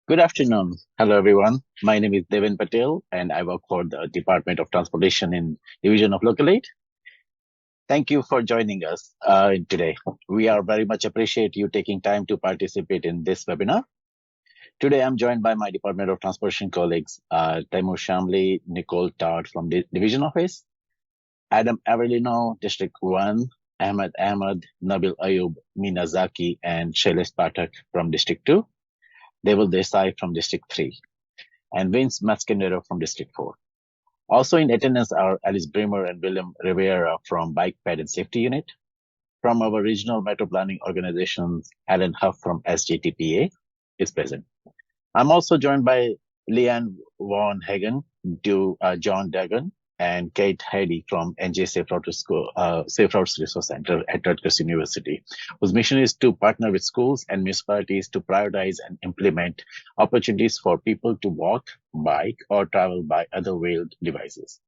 Good afternoon. Hello, everyone. My name is Devin Patel, and I work for the Department of Transportation in Division of Local Aid. Thank you for joining us today. We are very much appreciate you taking time to participate in this webinar. Today, I'm joined by my Department of Transportation colleagues, Taimur Shamli, Nicole Todd from the Division Office, Adam Avelino, District 1, Ahmad, Nabil Ayub, Mina Zaki, and Shailesh Pathak from District 2, Devil Desai from District 3, and Vince Mascanero from District 4. Also in attendance are Alice Bremer and William Rivera from Bike Ped and Safety Unit. From our regional metro planning organizations, Alan Huff from SJTPA is present. I'm also joined by Leanne Vaughan Hagen, John Dagan, and Kate Heidi from NJ Safe Routes Resource Center at Rutgers University, whose mission is to partner with schools and municipalities to prioritize and implement opportunities for people to walk, bike, or travel by other wheeled devices.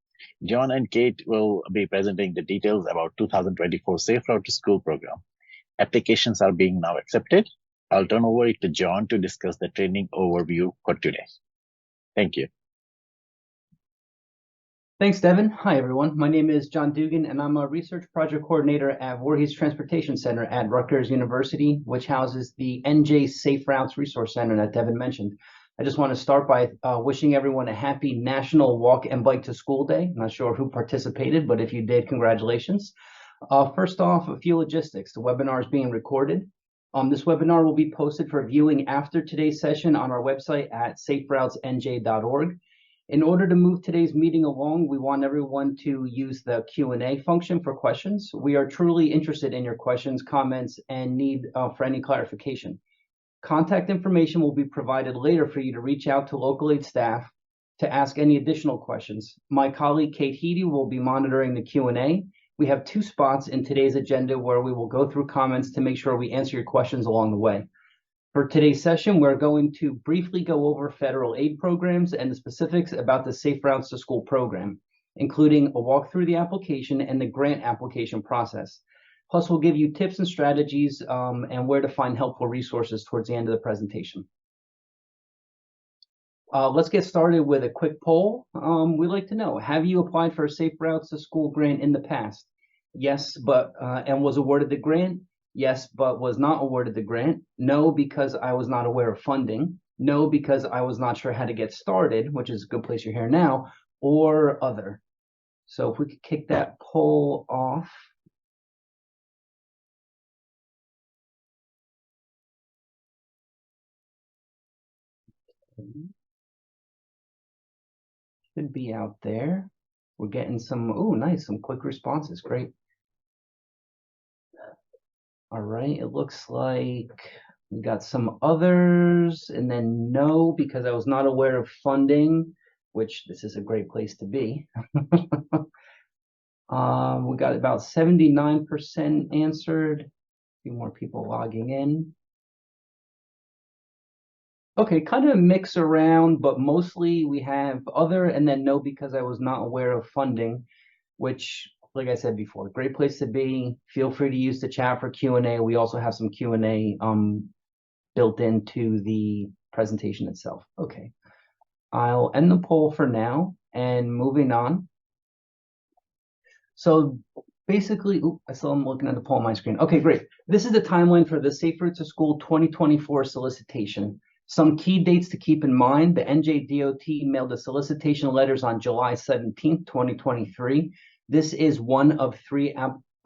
John and Kate will be presenting the details about 2024 Safe Route to School program. Applications are being now accepted. I'll turn over it to John to discuss the training overview for today. Thank you. Thanks, Devin. Hi, everyone. My name is John Dugan, and I'm a research project coordinator at Voorhees Transportation Center at Rutgers University, which houses the NJ Safe Routes Resource Center that Devin mentioned. I just want to start by wishing everyone a happy National Walk and Bike to School Day. I'm not sure who participated, but if you did, congratulations. First off, a few logistics. The webinar is being recorded. This webinar will be posted for viewing after today's session on our website at saferoutesnj.org. In order to move today's meeting along, we want everyone to use the Q&A function for questions. We are truly interested in your questions, comments, and need for any clarification. Contact information will be provided later for you to reach out to local aid staff to ask any additional questions. My colleague Kate Heedy will be monitoring the Q&A. We have two spots in today's agenda where we will go through comments to make sure we answer your questions along the way. For today's session, we're going to briefly go over federal aid programs and the specifics about the Safe Routes to School program, including a walk through the application and the grant application process. Plus, we'll give you tips and strategies and where to find helpful resources towards the end of the presentation. Let's get started with a quick poll. We'd like to know, have you applied for a Safe Routes to School grant in the past? Yes, but and was awarded the grant? Yes, but was not awarded the grant. No, because I was not aware of funding. No, because I was not sure how to get started, which is a good place you're here now, or other. So if we could kick that poll off. Should be out there. We're getting some, oh, nice, some quick responses. Great. All right, it looks like we got some others, and then no, because I was not aware of funding, which this is a great place to be. We got about 79% answered. A few more people logging in. Okay, kind of mix around, but mostly we have other and then no because I was not aware of funding, which, like I said before, great place to be. Feel free to use the chat for Q&A. We also have some Q&A built into the presentation itself. Okay, I'll end the poll for now and moving on. So basically, I still am looking at the poll on my screen. Okay, great. This is the timeline for the Safe Routes to School 2024 solicitation. Some key dates to keep in mind: the NJDOT mailed the solicitation letters on July 17th, 2023. This is one of three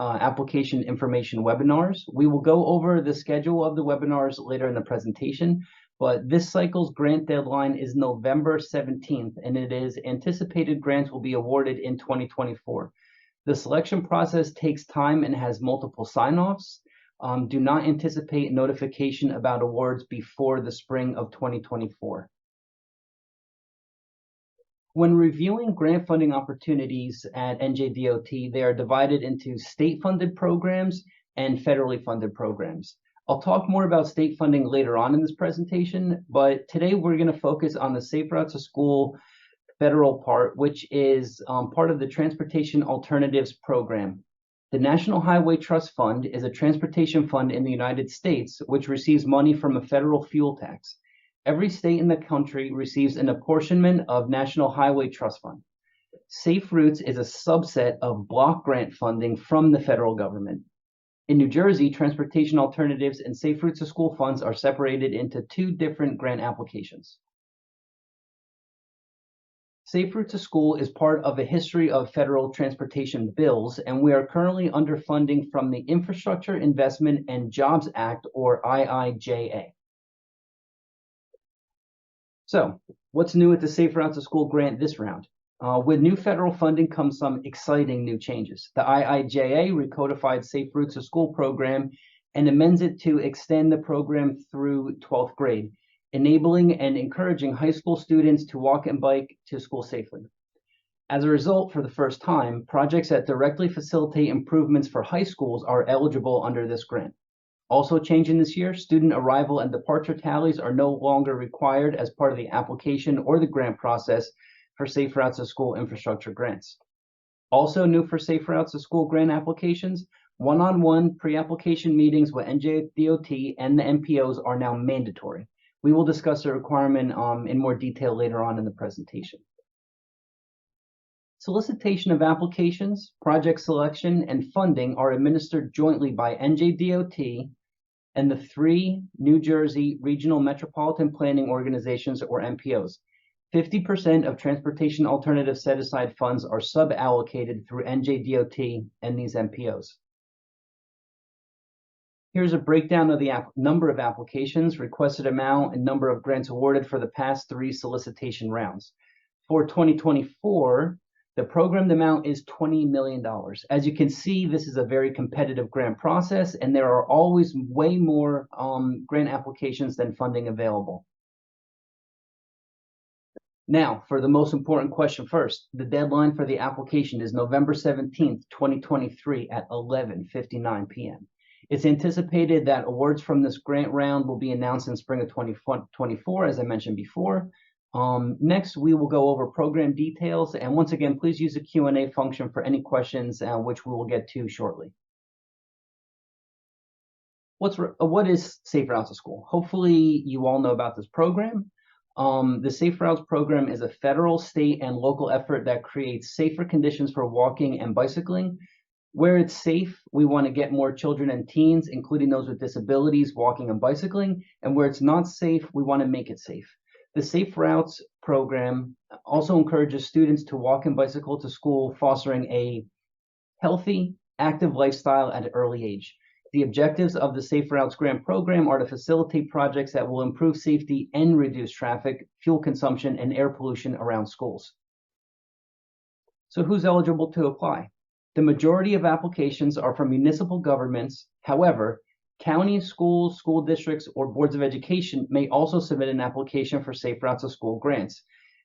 application information webinars. We will go over the schedule of the webinars later in the presentation, but this cycle's grant deadline is November 17th, and it is anticipated grants will be awarded in 2024. The selection process takes time and has multiple sign-offs. Do not anticipate notification about awards before the spring of 2024. When reviewing grant funding opportunities at NJDOT, they are divided into state-funded programs and federally funded programs. I'll talk more about state funding later on in this presentation, but today we're going to focus on the Safe Routes to School federal part, which is part of the Transportation Alternatives Program. The National Highway Trust Fund is a transportation fund in the United States which receives money from a federal fuel tax. Every state in the country receives an apportionment of National Highway Trust Fund. Safe Routes is a subset of block grant funding from the federal government. In New Jersey, transportation alternatives and Safe Routes to School funds are separated into two different grant applications. Safe Route to School is part of a history of federal transportation bills, and we are currently underfunding from the Infrastructure Investment and Jobs Act, or IIJA. So, what's new with the Safe Route to School grant this round? With new federal funding comes some exciting new changes. The IIJA recodified Safe Routes to School program and amends it to extend the program through 12th grade, enabling and encouraging high school students to walk and bike to school safely. As a result, for the first time, projects that directly facilitate improvements for high schools are eligible under this grant. Also changing this year, student arrival and departure tallies are no longer required as part of the application or the grant process for Safe Routes to School infrastructure grants. Also new for Safe Routes to School grant applications, one-on-one pre-application meetings with NJDOT and the MPOs are now mandatory. We will discuss the requirement in more detail later on in the presentation. Solicitation of applications, project selection, and funding are administered jointly by NJDOT and the 3 New Jersey Regional Metropolitan Planning Organizations, or MPOs. 50% of transportation alternative set-aside funds are sub-allocated through NJDOT and these MPOs. Here's a breakdown of the number of applications, requested amount, and number of grants awarded for the past 3 solicitation rounds. For 2024, the programmed amount is $20 million. As you can see, this is a very competitive grant process, and there are always way more grant applications than funding available. Now, for the most important question first, the deadline for the application is November 17th, 2023 at 11:59 p.m. It's anticipated that awards from this grant round will be announced in spring of 2024, as I mentioned before. Next, we will go over program details, and once again, please use the Q&A function for any questions, which we will get to shortly. What is Safe Routes to School? Hopefully, you all know about this program. The Safe Routes program is a federal, state, and local effort that creates safer conditions for walking and bicycling. Where it's safe, we want to get more children and teens, including those with disabilities, walking and bicycling. And where it's not safe, we want to make it safe. The Safe Routes program also encourages students to walk and bicycle to school, fostering a healthy, active lifestyle at an early age. The objectives of the Safe Routes grant program are to facilitate projects that will improve safety and reduce traffic, fuel consumption, and air pollution around schools. So who's eligible to apply? The majority of applications are from municipal governments. However, county schools, school districts, or boards of education may also submit an application for Safe Routes to School grants.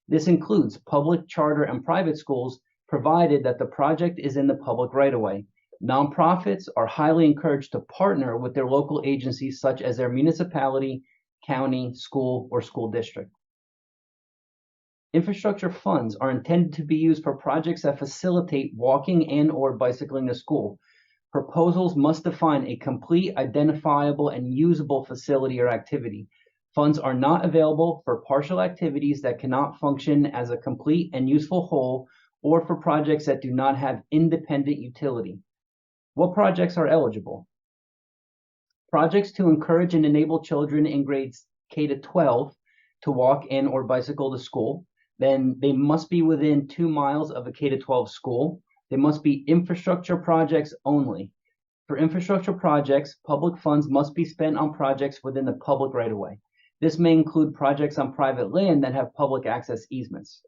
This includes public, charter, and private schools, provided that the project is in the public right-of-way. Nonprofits are highly encouraged to partner with their local agencies, such as their municipality, county, school, or school district. Infrastructure funds are intended to be used for projects that facilitate walking and/or bicycling to school. Proposals must define a complete, identifiable, and usable facility or activity. Funds are not available for partial activities that cannot function as a complete and useful whole, or for projects that do not have independent utility. What projects are eligible? Projects to encourage and enable children in grades K to 12 to walk and/or bicycle to school. Then they must be within 2 miles of a K to 12 school. They must be infrastructure projects only. For infrastructure projects, public funds must be spent on projects within the public right-of-way. This may include projects on private land that have public access easements.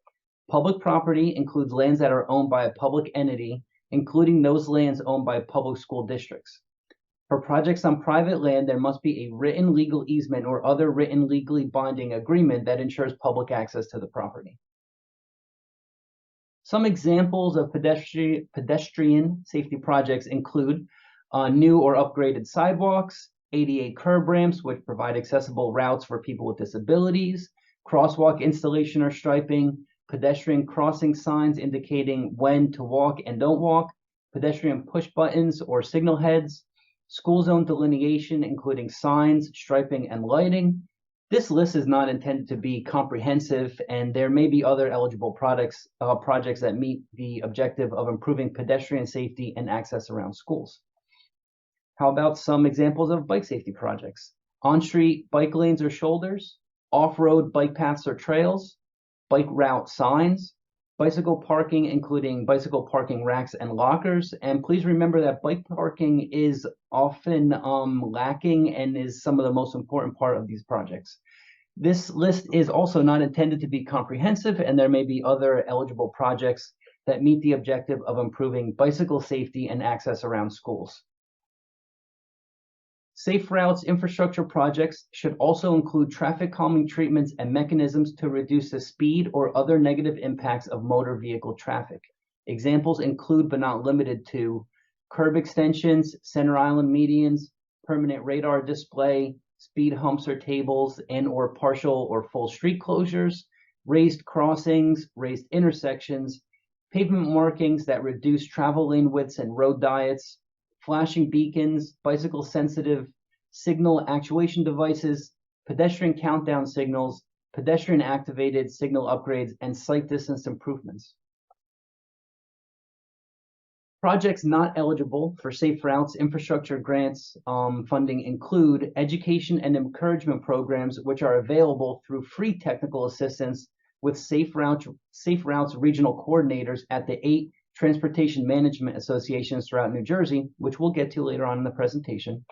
Public property includes lands that are owned by a public entity, including those lands owned by public school districts. For projects on private land, there must be a written legal easement or other written legally binding agreement that ensures public access to the property. Some examples of pedestrian safety projects include new or upgraded sidewalks, ADA curb ramps, which provide accessible routes for people with disabilities, crosswalk installation or striping, pedestrian crossing signs indicating when to walk and don't walk, pedestrian push buttons or signal heads, school zone delineation, including signs, striping, and lighting, This list is not intended to be comprehensive, and there may be other eligible projects that meet the objective of improving pedestrian safety and access around schools. How about some examples of bike safety projects? On-street bike lanes or shoulders, off-road bike paths or trails, bike route signs, bicycle parking, including bicycle parking racks and lockers. And please remember that bike parking is often lacking and is some of the most important part of these projects. This list is also not intended to be comprehensive, and there may be other eligible projects that meet the objective of improving bicycle safety and access around schools. Safe routes infrastructure projects should also include traffic calming treatments and mechanisms to reduce the speed or other negative impacts of motor vehicle traffic. Examples include, but not limited to, curb extensions, center island medians, permanent radar display, speed humps or tables, and or partial or full street closures, raised crossings, raised intersections, pavement markings that reduce travel lane widths and road diets, flashing beacons, bicycle-sensitive signal actuation devices, pedestrian countdown signals, pedestrian-activated signal upgrades, and sight distance improvements. Projects not eligible for Safe Routes infrastructure grants funding include education and encouragement programs, which are available through free technical assistance with Safe Routes regional coordinators at the 8 Transportation Management Associations throughout New Jersey, which we'll get to later on in the presentation.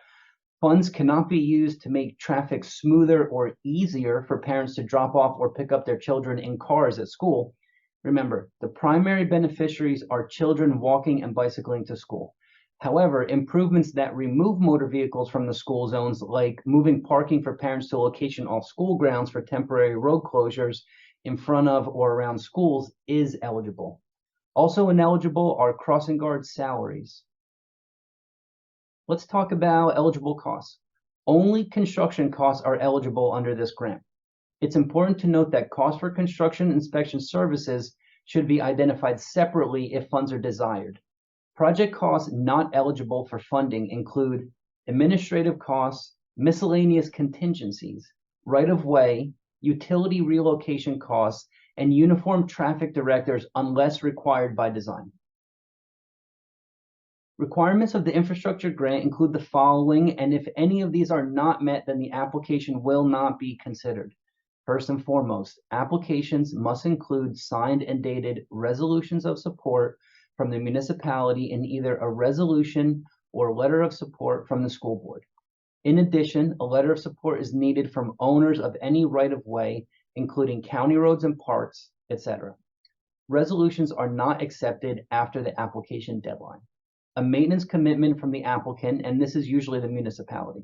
Funds cannot be used to make traffic smoother or easier for parents to drop off or pick up their children in cars at school. Remember, the primary beneficiaries are children walking and bicycling to school. However, improvements that remove motor vehicles from the school zones, like moving parking for parents to a location off school grounds for temporary road closures in front of or around schools, is eligible. Also ineligible are crossing guard salaries. Let's talk about eligible costs. Only construction costs are eligible under this grant. It's important to note that costs for construction inspection services should be identified separately if funds are desired. Project costs not eligible for funding include administrative costs, miscellaneous contingencies, right-of-way, utility relocation costs, and uniform traffic directors unless required by design. Requirements of the infrastructure grant include the following, and if any of these are not met, then the application will not be considered. First and foremost, applications must include signed and dated resolutions of support from the municipality in either a resolution or letter of support from the school board. In addition, a letter of support is needed from owners of any right-of-way, including county roads and parks, etc. Resolutions are not accepted after the application deadline. A maintenance commitment from the applicant, and this is usually the municipality.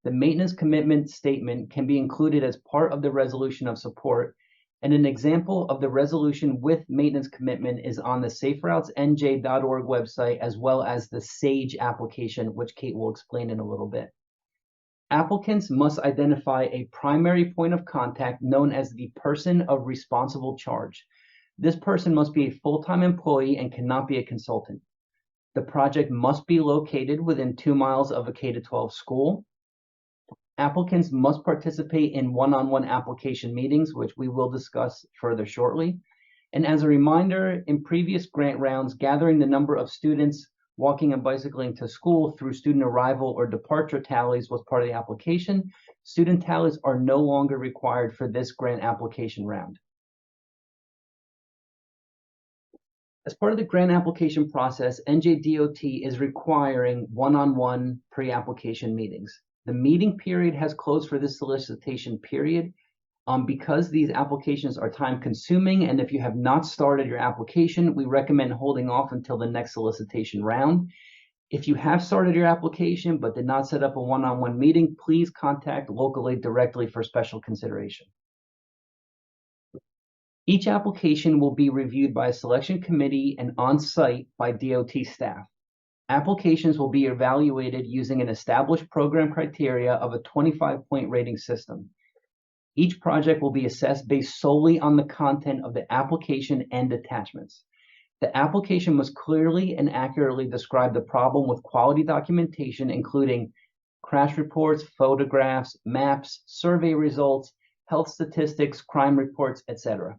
The maintenance commitment statement can be included as part of the resolution of support, and an example of the resolution with maintenance commitment is on the SafeRoutesNJ.org website, as well as the SAGE application, which Kate will explain in a little bit. Applicants must identify a primary point of contact known as the person of responsible charge. This person must be a full-time employee and cannot be a consultant. The project must be located within 2 miles of a K-12 school. Applicants must participate in one-on-one application meetings, which we will discuss further shortly. And as a reminder, in previous grant rounds, gathering the number of students walking and bicycling to school through student arrival or departure tallies was part of the application. Student tallies are no longer required for this grant application round. As part of the grant application process, NJDOT is requiring one-on-one pre-application meetings. The meeting period has closed for this solicitation period. Because these applications are time consuming, and if you have not started your application, we recommend holding off until the next solicitation round. If you have started your application but did not set up a one-on-one meeting, please contact local aid directly for special consideration. Each application will be reviewed by a selection committee and on-site by DOT staff. Applications will be evaluated using an established program criteria of a 25-point rating system. Each project will be assessed based solely on the content of the application and attachments. The application must clearly and accurately describe the problem with quality documentation, including crash reports, photographs, maps, survey results, health statistics, crime reports, etc.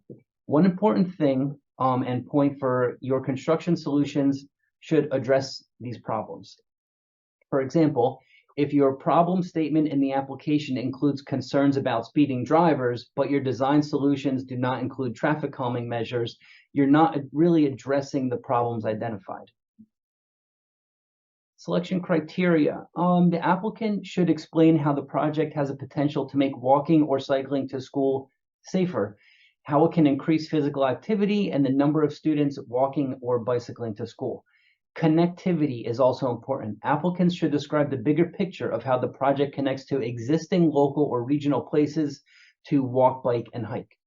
One important thing and point for your construction solutions should address these problems. For example, if your problem statement in the application includes concerns about speeding drivers, but your design solutions do not include traffic calming measures, you're not really addressing the problems identified. Selection criteria. The applicant should explain how the project has a potential to make walking or cycling to school safer, how it can increase physical activity and the number of students walking or bicycling to school. Connectivity is also important. Applicants should describe the bigger picture of how the project connects to existing local or regional places to walk, bike, and hike,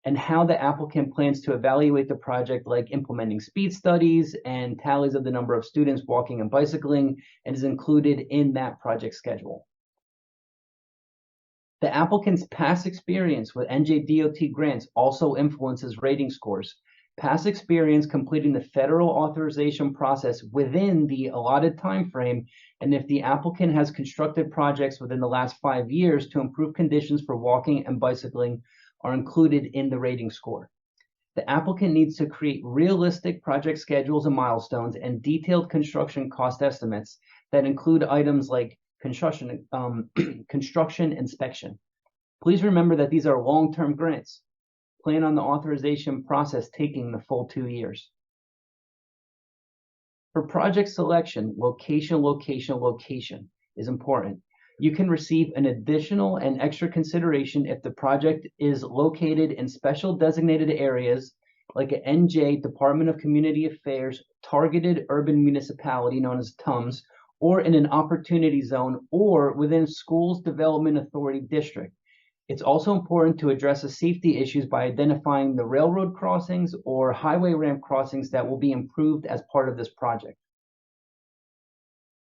and how the applicant plans to evaluate the project, like implementing speed studies and tallies of the number of students walking and bicycling, and is included in that project schedule. The applicant's past experience with NJDOT grants also influences rating scores. Past experience completing the federal authorization process within the allotted time frame, and if the applicant has constructed projects within the last 5 years to improve conditions for walking and bicycling, are included in the rating score. The applicant needs to create realistic project schedules and milestones and detailed construction cost estimates that include items like construction inspection. Please remember that these are long-term grants. Plan on the authorization process taking the full 2 years. For project selection, location is important. You can receive an additional and extra consideration if the project is located in special designated areas like an NJ Department of Community Affairs targeted urban municipality known as TUMS, or in an opportunity zone, or within schools development authority district. It's also important to address the safety issues by identifying the railroad crossings or highway ramp crossings that will be improved as part of this project.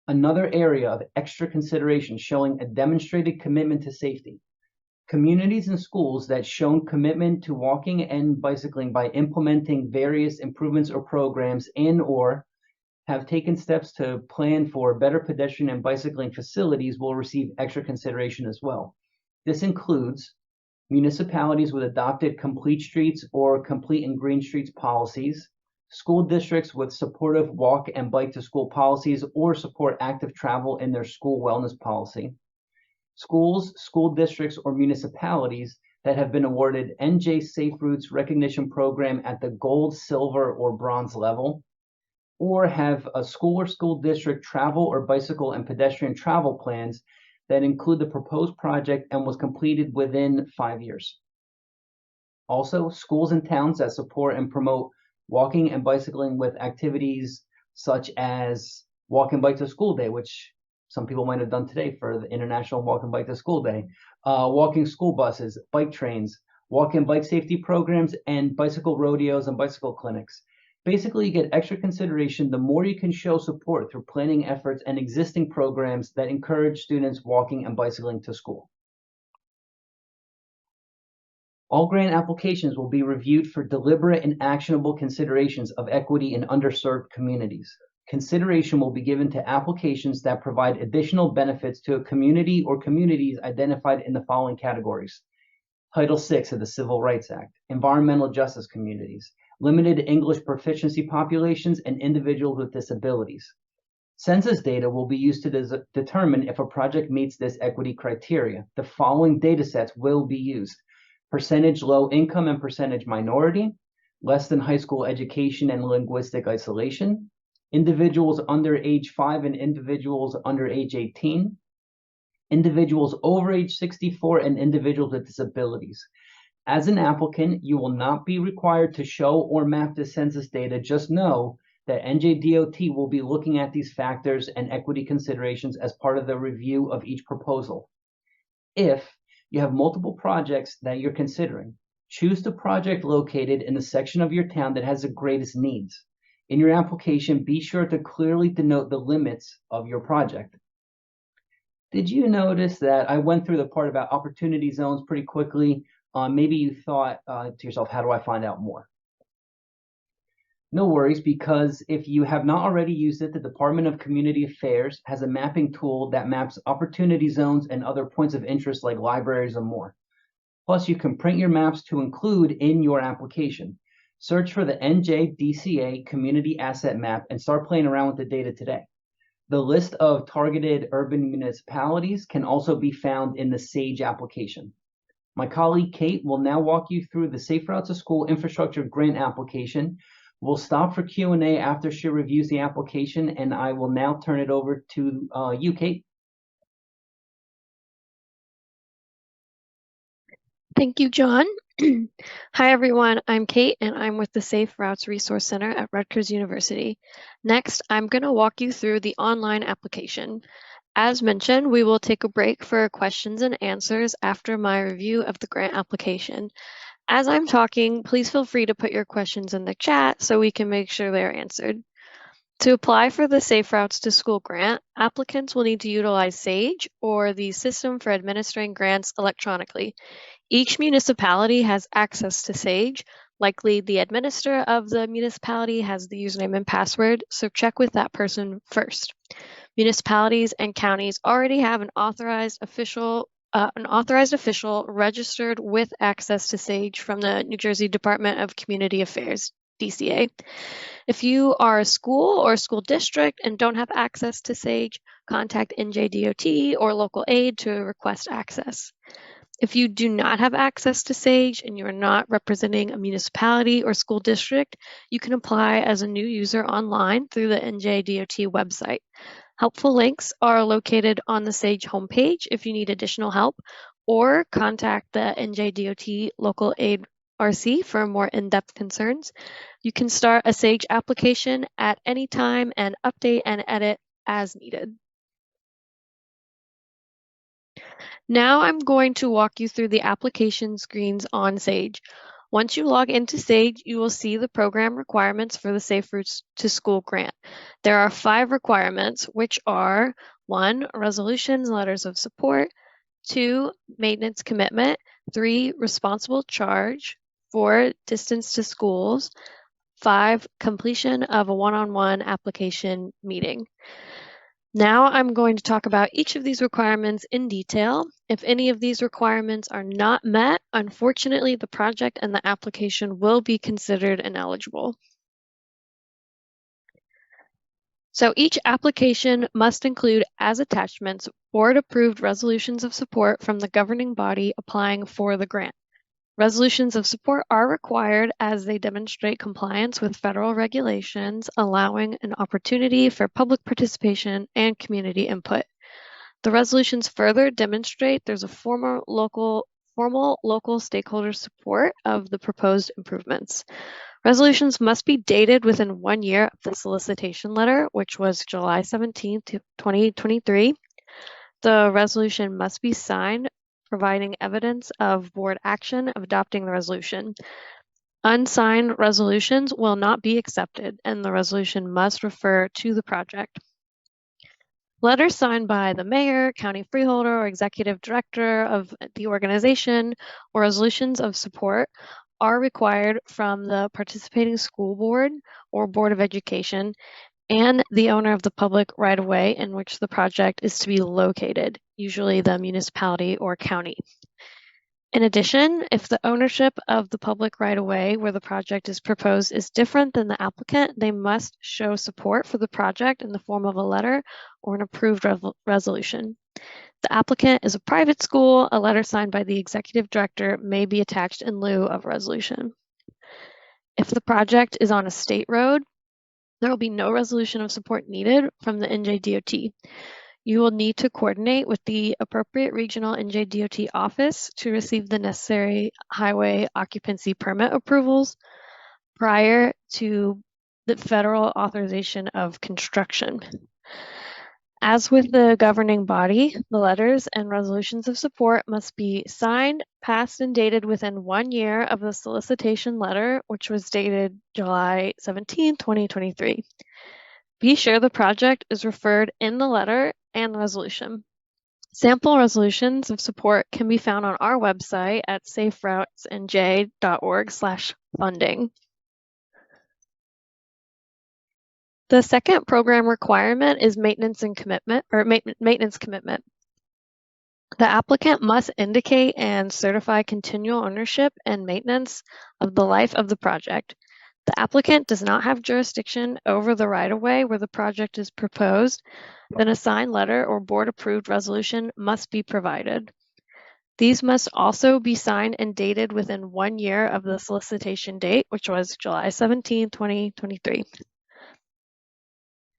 Another area of extra consideration showing a demonstrated commitment to safety. Communities and schools that shown commitment to walking and bicycling by implementing various improvements or programs and/or have taken steps to plan for better pedestrian and bicycling facilities will receive extra consideration as well. This includes municipalities with adopted complete streets or complete and green streets policies, school districts with supportive walk and bike to school policies or support active travel in their school wellness policy, schools, school districts, or municipalities that have been awarded NJ Safe Routes Recognition Program at the gold, silver, or bronze level, or have a school or school district travel or bicycle and pedestrian travel plans that include the proposed project and was completed within 5 years. Also, schools and towns that support and promote walking and bicycling with activities such as Walk and Bike to School Day, which some people might have done today for the International Walk and Bike to School Day, walking school buses, bike trains, walk and bike safety programs, and bicycle rodeos and bicycle clinics. Basically, you get extra consideration the more you can show support through planning efforts and existing programs that encourage students walking and bicycling to school. All grant applications will be reviewed for deliberate and actionable considerations of equity in underserved communities. Consideration will be given to applications that provide additional benefits to a community or communities identified in the following categories. Title VI of the Civil Rights Act, environmental justice communities, limited English proficiency populations, and individuals with disabilities. Census data will be used to determine if a project meets this equity criteria. The following data sets will be used: percentage low income and percentage minority, less than high school education and linguistic isolation, individuals under age 5 and individuals under age 18, individuals over age 64, and individuals with disabilities. As an applicant, you will not be required to show or map the census data. Just know that NJDOT will be looking at these factors and equity considerations as part of the review of each proposal. If you have multiple projects that you're considering, choose the project located in the section of your town that has the greatest needs. In your application, be sure to clearly denote the limits of your project. Did you notice that I went through the part about opportunity zones pretty quickly? Maybe you thought to yourself, how do I find out more? No worries, because if you have not already used it, the Department of Community Affairs has a mapping tool that maps opportunity zones and other points of interest like libraries or more. Plus, you can print your maps to include in your application. Search for the NJDCA Community Asset Map and start playing around with the data today. The list of targeted urban municipalities can also be found in the SAGE application. My colleague Kate will now walk you through the Safe Routes to School Infrastructure Grant application. We'll stop for Q&A after she reviews the application, and I will now turn it over to you, Kate. Thank you, John. Hi, everyone. I'm Kate, and I'm with the Safe Routes Resource Center at Rutgers University. Next, I'm going to walk you through the online application. As mentioned, we will take a break for questions and answers after my review of the grant application. As I'm talking, please feel free to put your questions in the chat so we can make sure they're answered. To apply for the Safe Routes to School grant, applicants will need to utilize SAGE, or the System for Administering Grants Electronically. Each municipality has access to SAGE. Likely the administrator of the municipality has the username and password, so check with that person first. Municipalities and counties already have an authorized official registered with access to SAGE from the New Jersey Department of Community Affairs, DCA. If you are a school or school district and don't have access to SAGE, contact NJDOT or local aid to request access. If you do not have access to SAGE and you are not representing a municipality or school district, you can apply as a new user online through the NJDOT website. Helpful links are located on the SAGE homepage if you need additional help, or contact the NJDOT Local Aid RC for more in-depth concerns. You can start a SAGE application at any time and update and edit as needed. Now I'm going to walk you through the application screens on SAGE. Once you log into SAGE, you will see the program requirements for the Safe Routes to School grant. There are 5 requirements, which are 1, resolutions, letters of support, 2, maintenance commitment, 3, responsible charge, 4, distance to schools, 5, completion of a one-on-one application meeting. Now I'm going to talk about each of these requirements in detail. If any of these requirements are not met, unfortunately, the project and the application will be considered ineligible. So each application must include as attachments board-approved resolutions of support from the governing body applying for the grant. Resolutions of support are required as they demonstrate compliance with federal regulations, allowing an opportunity for public participation and community input. The resolutions further demonstrate there's a formal local stakeholder support of the proposed improvements. Resolutions must be dated within 1 year of the solicitation letter, which was July 17, 2023. The resolution must be signed, providing evidence of board action of adopting the resolution. Unsigned resolutions will not be accepted, and the resolution must refer to the project. Letters signed by the mayor, county freeholder, or executive director of the organization, or resolutions of support are required from the participating school board or board of education and the owner of the public right-of-way in which the project is to be located, usually the municipality or county. In addition, if the ownership of the public right-of-way where the project is proposed is different than the applicant, they must show support for the project in the form of a letter or an approved resolution. The applicant is a private school. A letter signed by the executive director may be attached in lieu of a resolution. If the project is on a state road, there will be no resolution of support needed from the NJDOT. You will need to coordinate with the appropriate regional NJDOT office to receive the necessary highway occupancy permit approvals prior to the federal authorization of construction. As with the governing body, the letters and resolutions of support must be signed, passed, and dated within 1 year of the solicitation letter, which was dated July 17, 2023. Be sure the project is referred in the letter and the resolution. Sample resolutions of support can be found on our website at saferoutesnj.org/funding. The second program requirement is maintenance commitment. The applicant must indicate and certify continual ownership and maintenance of the life of the project. The applicant does not have jurisdiction over the right-of-way where the project is proposed, then a signed letter or board-approved resolution must be provided. These must also be signed and dated within 1 year of the solicitation date, which was July 17, 2023.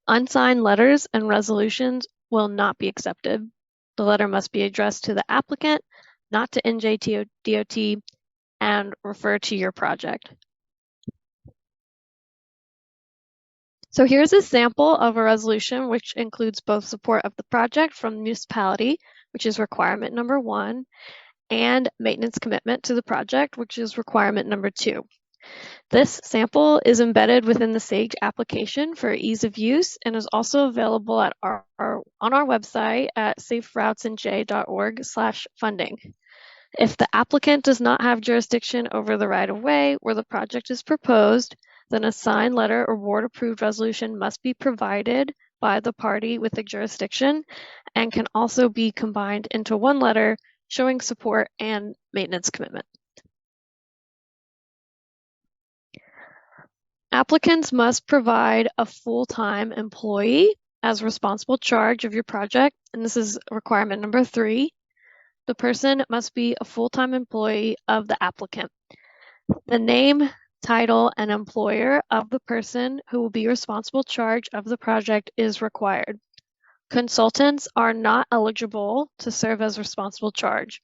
Unsigned letters and resolutions will not be accepted. The letter must be addressed to the applicant, not to NJDOT, and refer to your project. So here's a sample of a resolution which includes both support of the project from the municipality, which is requirement number 1, and maintenance commitment to the project, which is requirement number 2. This sample is embedded within the SAGE application for ease of use and is also available at on our website at saferoutesnj.org/funding. If the applicant does not have jurisdiction over the right-of-way where the project is proposed, then a signed letter or board-approved resolution must be provided by the party with the jurisdiction and can also be combined into one letter showing support and maintenance commitment. Applicants must provide a full-time employee as responsible charge of your project, and this is requirement number 3. The person must be a full-time employee of the applicant. The name, title, and employer of the person who will be responsible charge of the project is required. Consultants are not eligible to serve as responsible charge.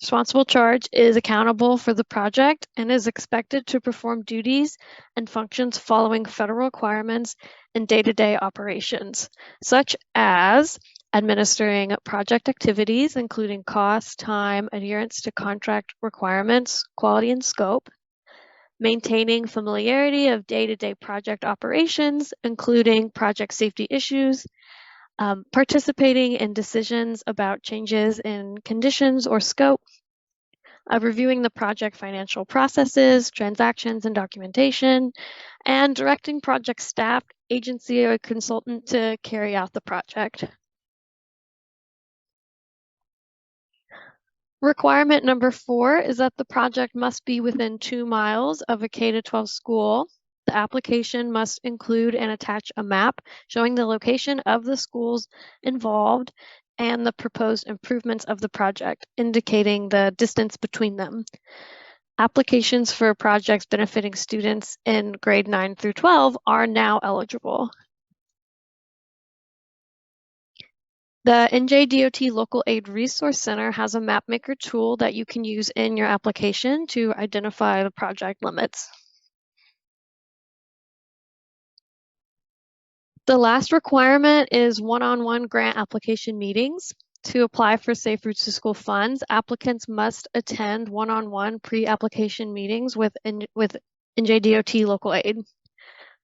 Responsible charge is accountable for the project and is expected to perform duties and functions following federal requirements in day-to-day operations, such as administering project activities, including cost, time, adherence to contract requirements, quality, and scope, maintaining familiarity of day-to-day project operations, including project safety issues, participating in decisions about changes in conditions or scope, reviewing the project financial processes, transactions, and documentation, and directing project staff, agency, or consultant to carry out the project. Requirement number 4 is that the project must be within 2 miles of a K-12 school. The application must include and attach a map showing the location of the schools involved and the proposed improvements of the project, indicating the distance between them. Applications for projects benefiting students in grade 9 through 12 are now eligible. The NJDOT Local Aid Resource Center has a mapmaker tool that you can use in your application to identify the project limits. The last requirement is one-on-one grant application meetings. To apply for Safe Routes to School funds, applicants must attend one-on-one pre-application meetings with NJDOT Local Aid.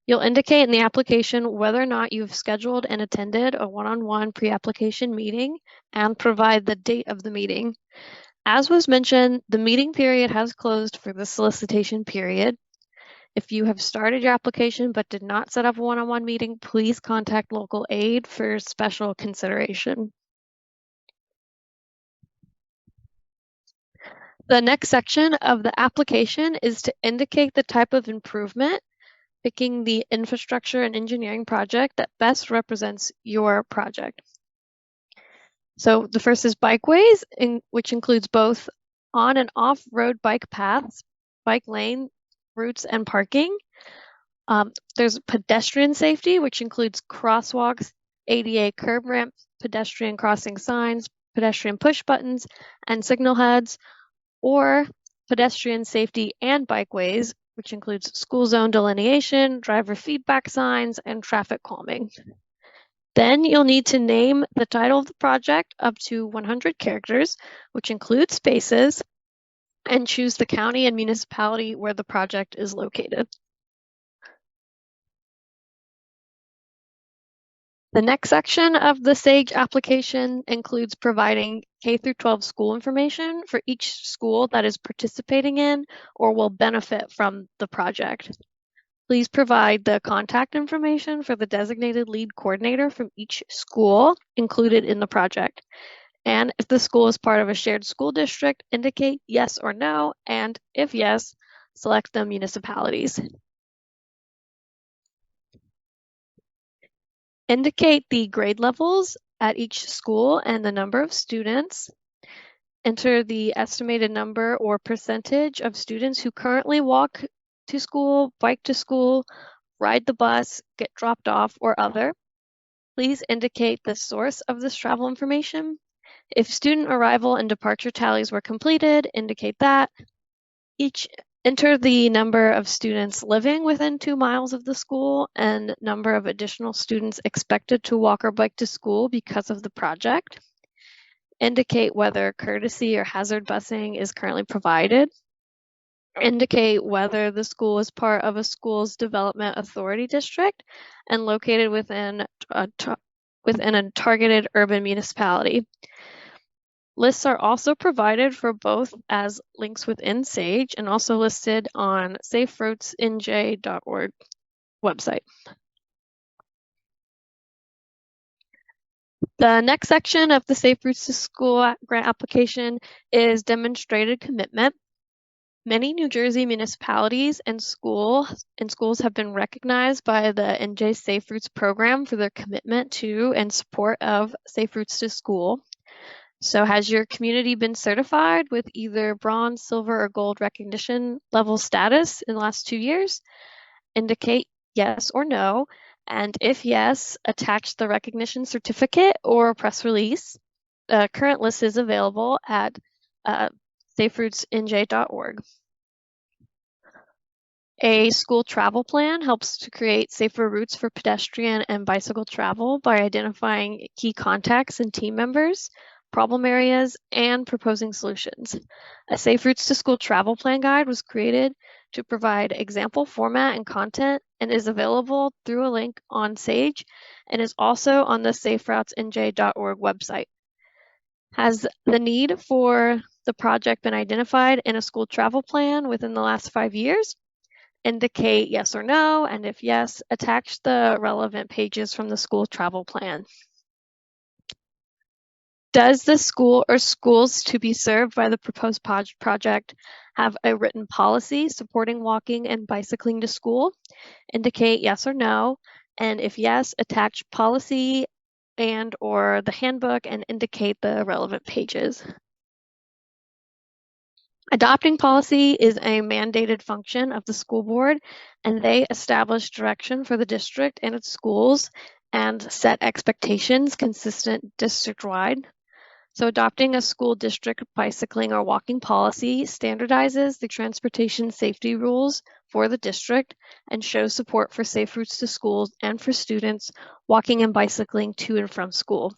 You'll indicate in the application whether or not you've scheduled and attended a one-on-one pre-application meeting and provide the date of the meeting. As was mentioned, the meeting period has closed for the solicitation period. If you have started your application but did not set up a one-on-one meeting, please contact local aid for special consideration. The next section of the application is to indicate the type of improvement, picking the infrastructure and engineering project that best represents your project. So the first is bikeways, which includes both on and off-road bike paths, bike lane routes, and parking. There's pedestrian safety, which includes crosswalks, ADA curb ramps, pedestrian crossing signs, pedestrian push buttons, and signal heads, or pedestrian safety and bikeways, which includes school zone delineation, driver feedback signs, and traffic calming. Then you'll need to name the title of the project up to 100 characters, which includes spaces, and choose the county and municipality where the project is located. The next section of the SAGE application includes providing K-12 school information for each school that is participating in or will benefit from the project. Please provide the contact information for the designated lead coordinator from each school included in the project. And if the school is part of a shared school district, indicate yes or no, and if yes, select the municipalities. Indicate the grade levels at each school and the number of students. Enter the estimated number or percentage of students who currently walk to school, bike to school, ride the bus, get dropped off, or other. Please indicate the source of this travel information. If student arrival and departure tallies were completed, indicate that. Enter the number of students living within 2 miles of the school and number of additional students expected to walk or bike to school because of the project. Indicate whether courtesy or hazard busing is currently provided. Indicate whether the school is part of a school's development authority district and located within a targeted urban municipality. Lists are also provided for both as links within SAGE and also listed on saferoutesnj.org website. The next section of the Safe Routes to School grant application is demonstrated commitment. Many New Jersey municipalities and schools have been recognized by the NJ Safe Routes program for their commitment to and support of Safe Routes to School. So has your community been certified with either bronze, silver, or gold recognition level status in the last 2 years? Indicate yes or no, and if yes, attach the recognition certificate or press release. The current list is available at saferoutesnj.org. A school travel plan helps to create safer routes for pedestrian and bicycle travel by identifying key contacts and team members, problem areas, and proposing solutions. A Safe Routes to School travel plan guide was created to provide example format and content and is available through a link on SAGE and is also on the saferoutesnj.org website. Has the need for the project been identified in a school travel plan within the last 5 years? Indicate yes or no, and if yes, attach the relevant pages from the school travel plan. Does the school or schools to be served by the proposed project have a written policy supporting walking and bicycling to school? Indicate yes or no, and if yes, attach policy and or the handbook and indicate the relevant pages. Adopting policy is a mandated function of the school board, and they establish direction for the district and its schools and set expectations consistent district-wide. So adopting a school district bicycling or walking policy standardizes the transportation safety rules for the district and shows support for safe routes to schools and for students walking and bicycling to and from school.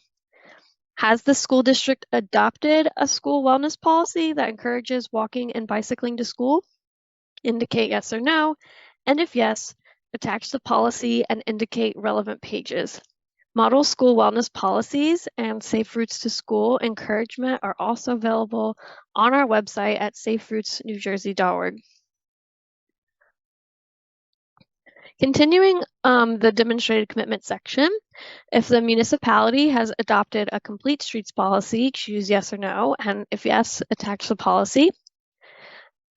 Has the school district adopted a school wellness policy that encourages walking and bicycling to school? Indicate yes or no, and if yes, attach the policy and indicate relevant pages. Model school wellness policies and safe routes to school encouragement are also available on our website at saferoutesnewjersey.org. Continuing the demonstrated commitment section, if the municipality has adopted a complete streets policy, choose yes or no, and if yes, attach the policy.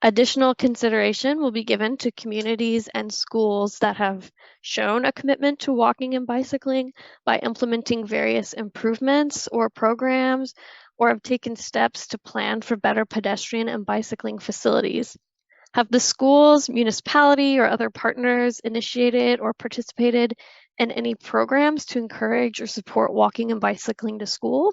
Additional consideration will be given to communities and schools that have shown a commitment to walking and bicycling by implementing various improvements or programs or have taken steps to plan for better pedestrian and bicycling facilities. Have the schools, municipality, or other partners initiated or participated in any programs to encourage or support walking and bicycling to school?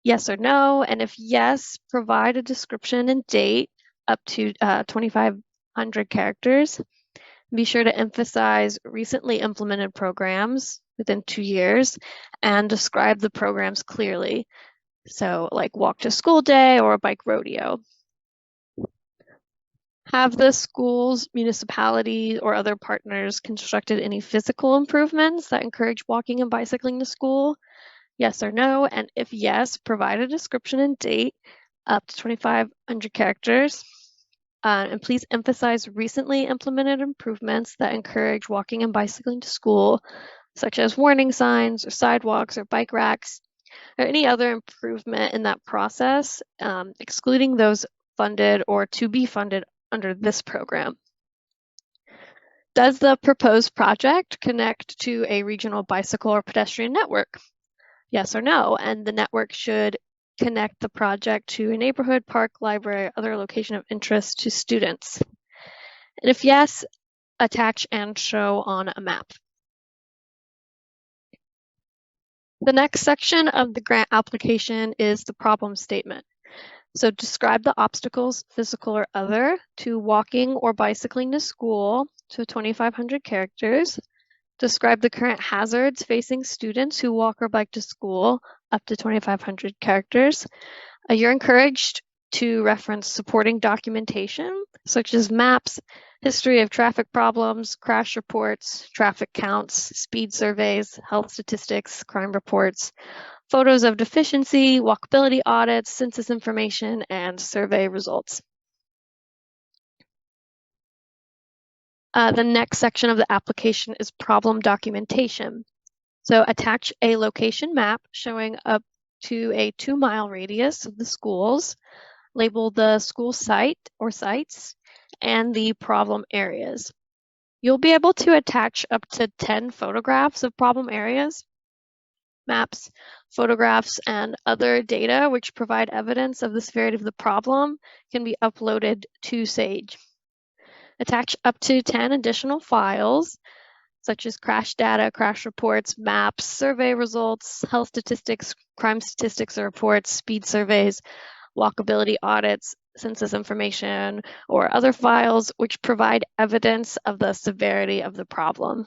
Yes or no, and if yes, provide a description and date up to 2,500 characters. Be sure to emphasize recently implemented programs within 2 years and describe the programs clearly. So like walk to school day or a bike rodeo. Have the schools, municipality, or other partners constructed any physical improvements that encourage walking and bicycling to school? Yes or no, and if yes, provide a description and date up to 2,500 characters. And please emphasize recently implemented improvements that encourage walking and bicycling to school, such as warning signs or sidewalks or bike racks, or any other improvement in that process, excluding those funded or to be funded under this program. Does the proposed project connect to a regional bicycle or pedestrian network? Yes or no? And the network should connect the project to a neighborhood, park, library, other location of interest to students. And if yes, attach and show on a map. The next section of the grant application is the problem statement. So describe the obstacles, physical or other, to walking or bicycling to school to 2,500 characters. Describe the current hazards facing students who walk or bike to school, up to 2,500 characters. You're encouraged to reference supporting documentation, such as maps, history of traffic problems, crash reports, traffic counts, speed surveys, health statistics, crime reports, photos of deficiency, walkability audits, census information, and survey results. The next section of the application is problem documentation. So attach a location map showing up to a 2-mile radius of the schools, label the school site or sites, and the problem areas. You'll be able to attach up to 10 photographs of problem areas, maps, photographs, and other data which provide evidence of the severity of the problem can be uploaded to Sage. Attach up to 10 additional files, such as crash data, crash reports, maps, survey results, health statistics, crime statistics reports, speed surveys, walkability audits, census information, or other files which provide evidence of the severity of the problem.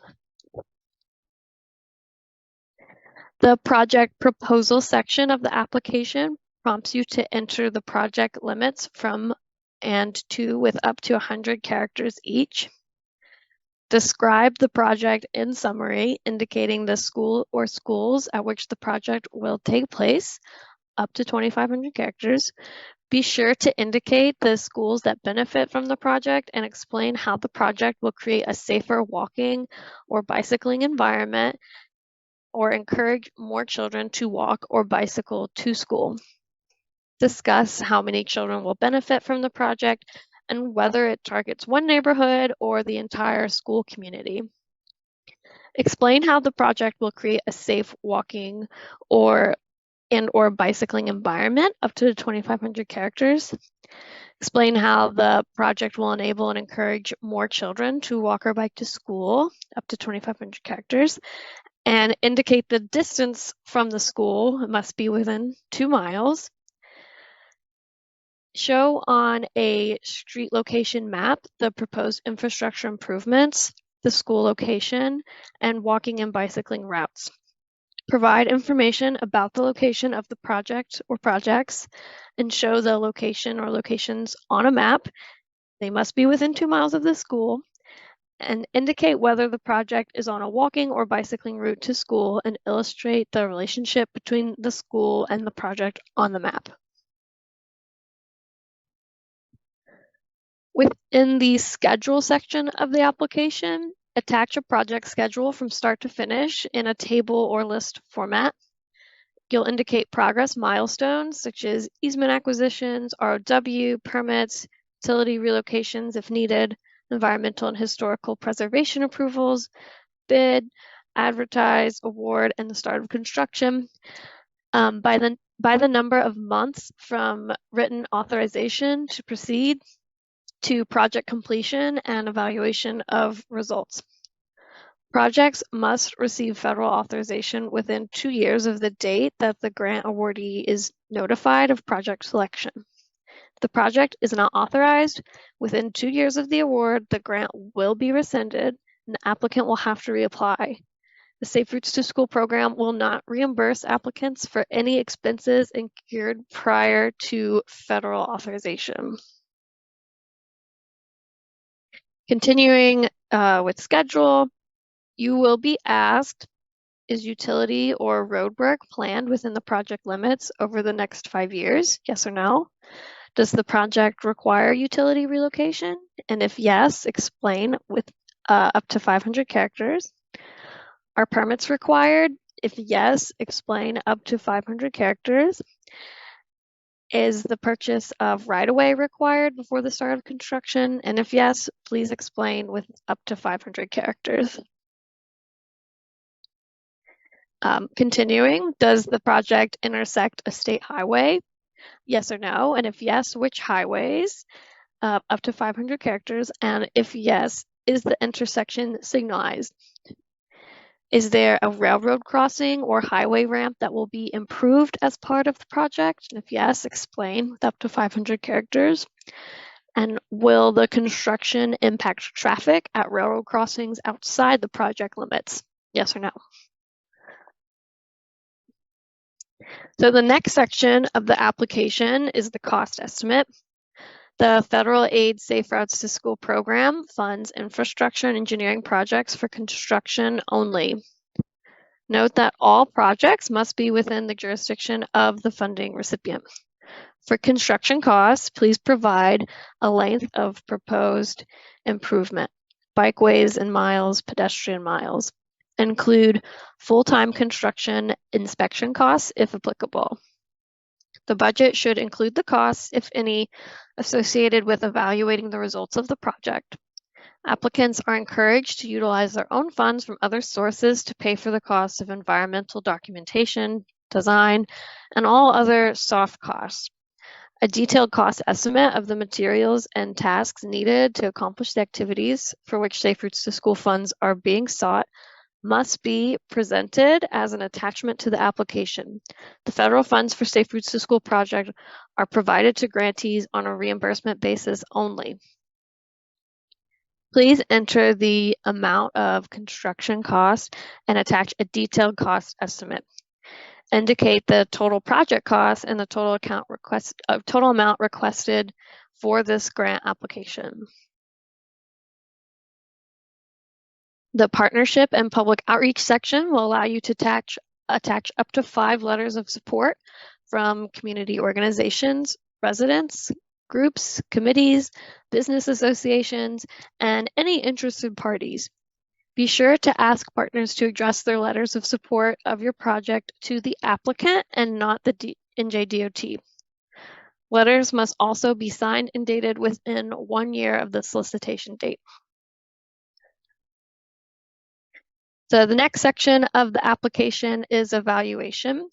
The project proposal section of the application prompts you to enter the project limits from and to with up to 100 characters each. Describe the project in summary, indicating the school or schools at which the project will take place, up to 2,500 characters. Be sure to indicate the schools that benefit from the project and explain how the project will create a safer walking or bicycling environment or encourage more children to walk or bicycle to school. Discuss how many children will benefit from the project and whether it targets one neighborhood or the entire school community. Explain how the project will create a safe walking or bicycling environment, up to 2,500 characters. Explain how the project will enable and encourage more children to walk or bike to school, up to 2,500 characters. And indicate the distance from the school. It must be within 2 miles. Show on a street location map the proposed infrastructure improvements, the school location, and walking and bicycling routes. Provide information about the location of the project or projects and show the location or locations on a map. They must be within 2 miles of the school, and indicate whether the project is on a walking or bicycling route to school and illustrate the relationship between the school and the project on the map. Within the schedule section of the application, attach a project schedule from start to finish in a table or list format. You'll indicate progress milestones such as easement acquisitions, ROW, permits, utility relocations if needed, environmental and historical preservation approvals, bid, advertise, award, and the start of construction. By the number of months from written authorization to proceed to project completion and evaluation of results. Projects must receive federal authorization within 2 years of the date that the grant awardee is notified of project selection. If the project is not authorized within 2 years of the award, the grant will be rescinded and the applicant will have to reapply. The Safe Routes to School program will not reimburse applicants for any expenses incurred prior to federal authorization. Continuing with schedule, you will be asked, is utility or road work planned within the project limits over the next 5 years? Yes or no? Does the project require utility relocation? And if yes, explain with up to 500 characters. Are permits required? If yes, explain up to 500 characters. Is the purchase of right-of-way required before the start of construction? And if yes, please explain with up to 500 characters. Continuing, does the project intersect a state highway? Yes or no? And if yes, which highways? Up to 500 characters. And if yes, is the intersection signalized? Is there a railroad crossing or highway ramp that will be improved as part of the project? And if yes, explain with up to 500 characters. And will the construction impact traffic at railroad crossings outside the project limits? Yes or no? So the next section of the application is the cost estimate. The Federal Aid Safe Routes to School program funds infrastructure and engineering projects for construction only. Note that all projects must be within the jurisdiction of the funding recipient. For construction costs, please provide a length of proposed improvement, bikeways and miles, pedestrian miles. Include full-time construction inspection costs if applicable. The budget should include the costs, if any, associated with evaluating the results of the project. Applicants are encouraged to utilize their own funds from other sources to pay for the costs of environmental documentation, design, and all other soft costs. A detailed cost estimate of the materials and tasks needed to accomplish the activities for which Safe Routes to School funds are being sought must be presented as an attachment to the application. The federal funds for Safe Routes to School project are provided to grantees on a reimbursement basis only. Please enter the amount of construction cost and attach a detailed cost estimate. Indicate the total project cost and the total amount requested for this grant application. The partnership and public outreach section will allow you to attach up to 5 letters of support from community organizations, residents, groups, committees, business associations, and any interested parties. Be sure to ask partners to address their letters of support of your project to the applicant and not the NJDOT. Letters must also be signed and dated within 1 year of the solicitation date. So the next section of the application is evaluation.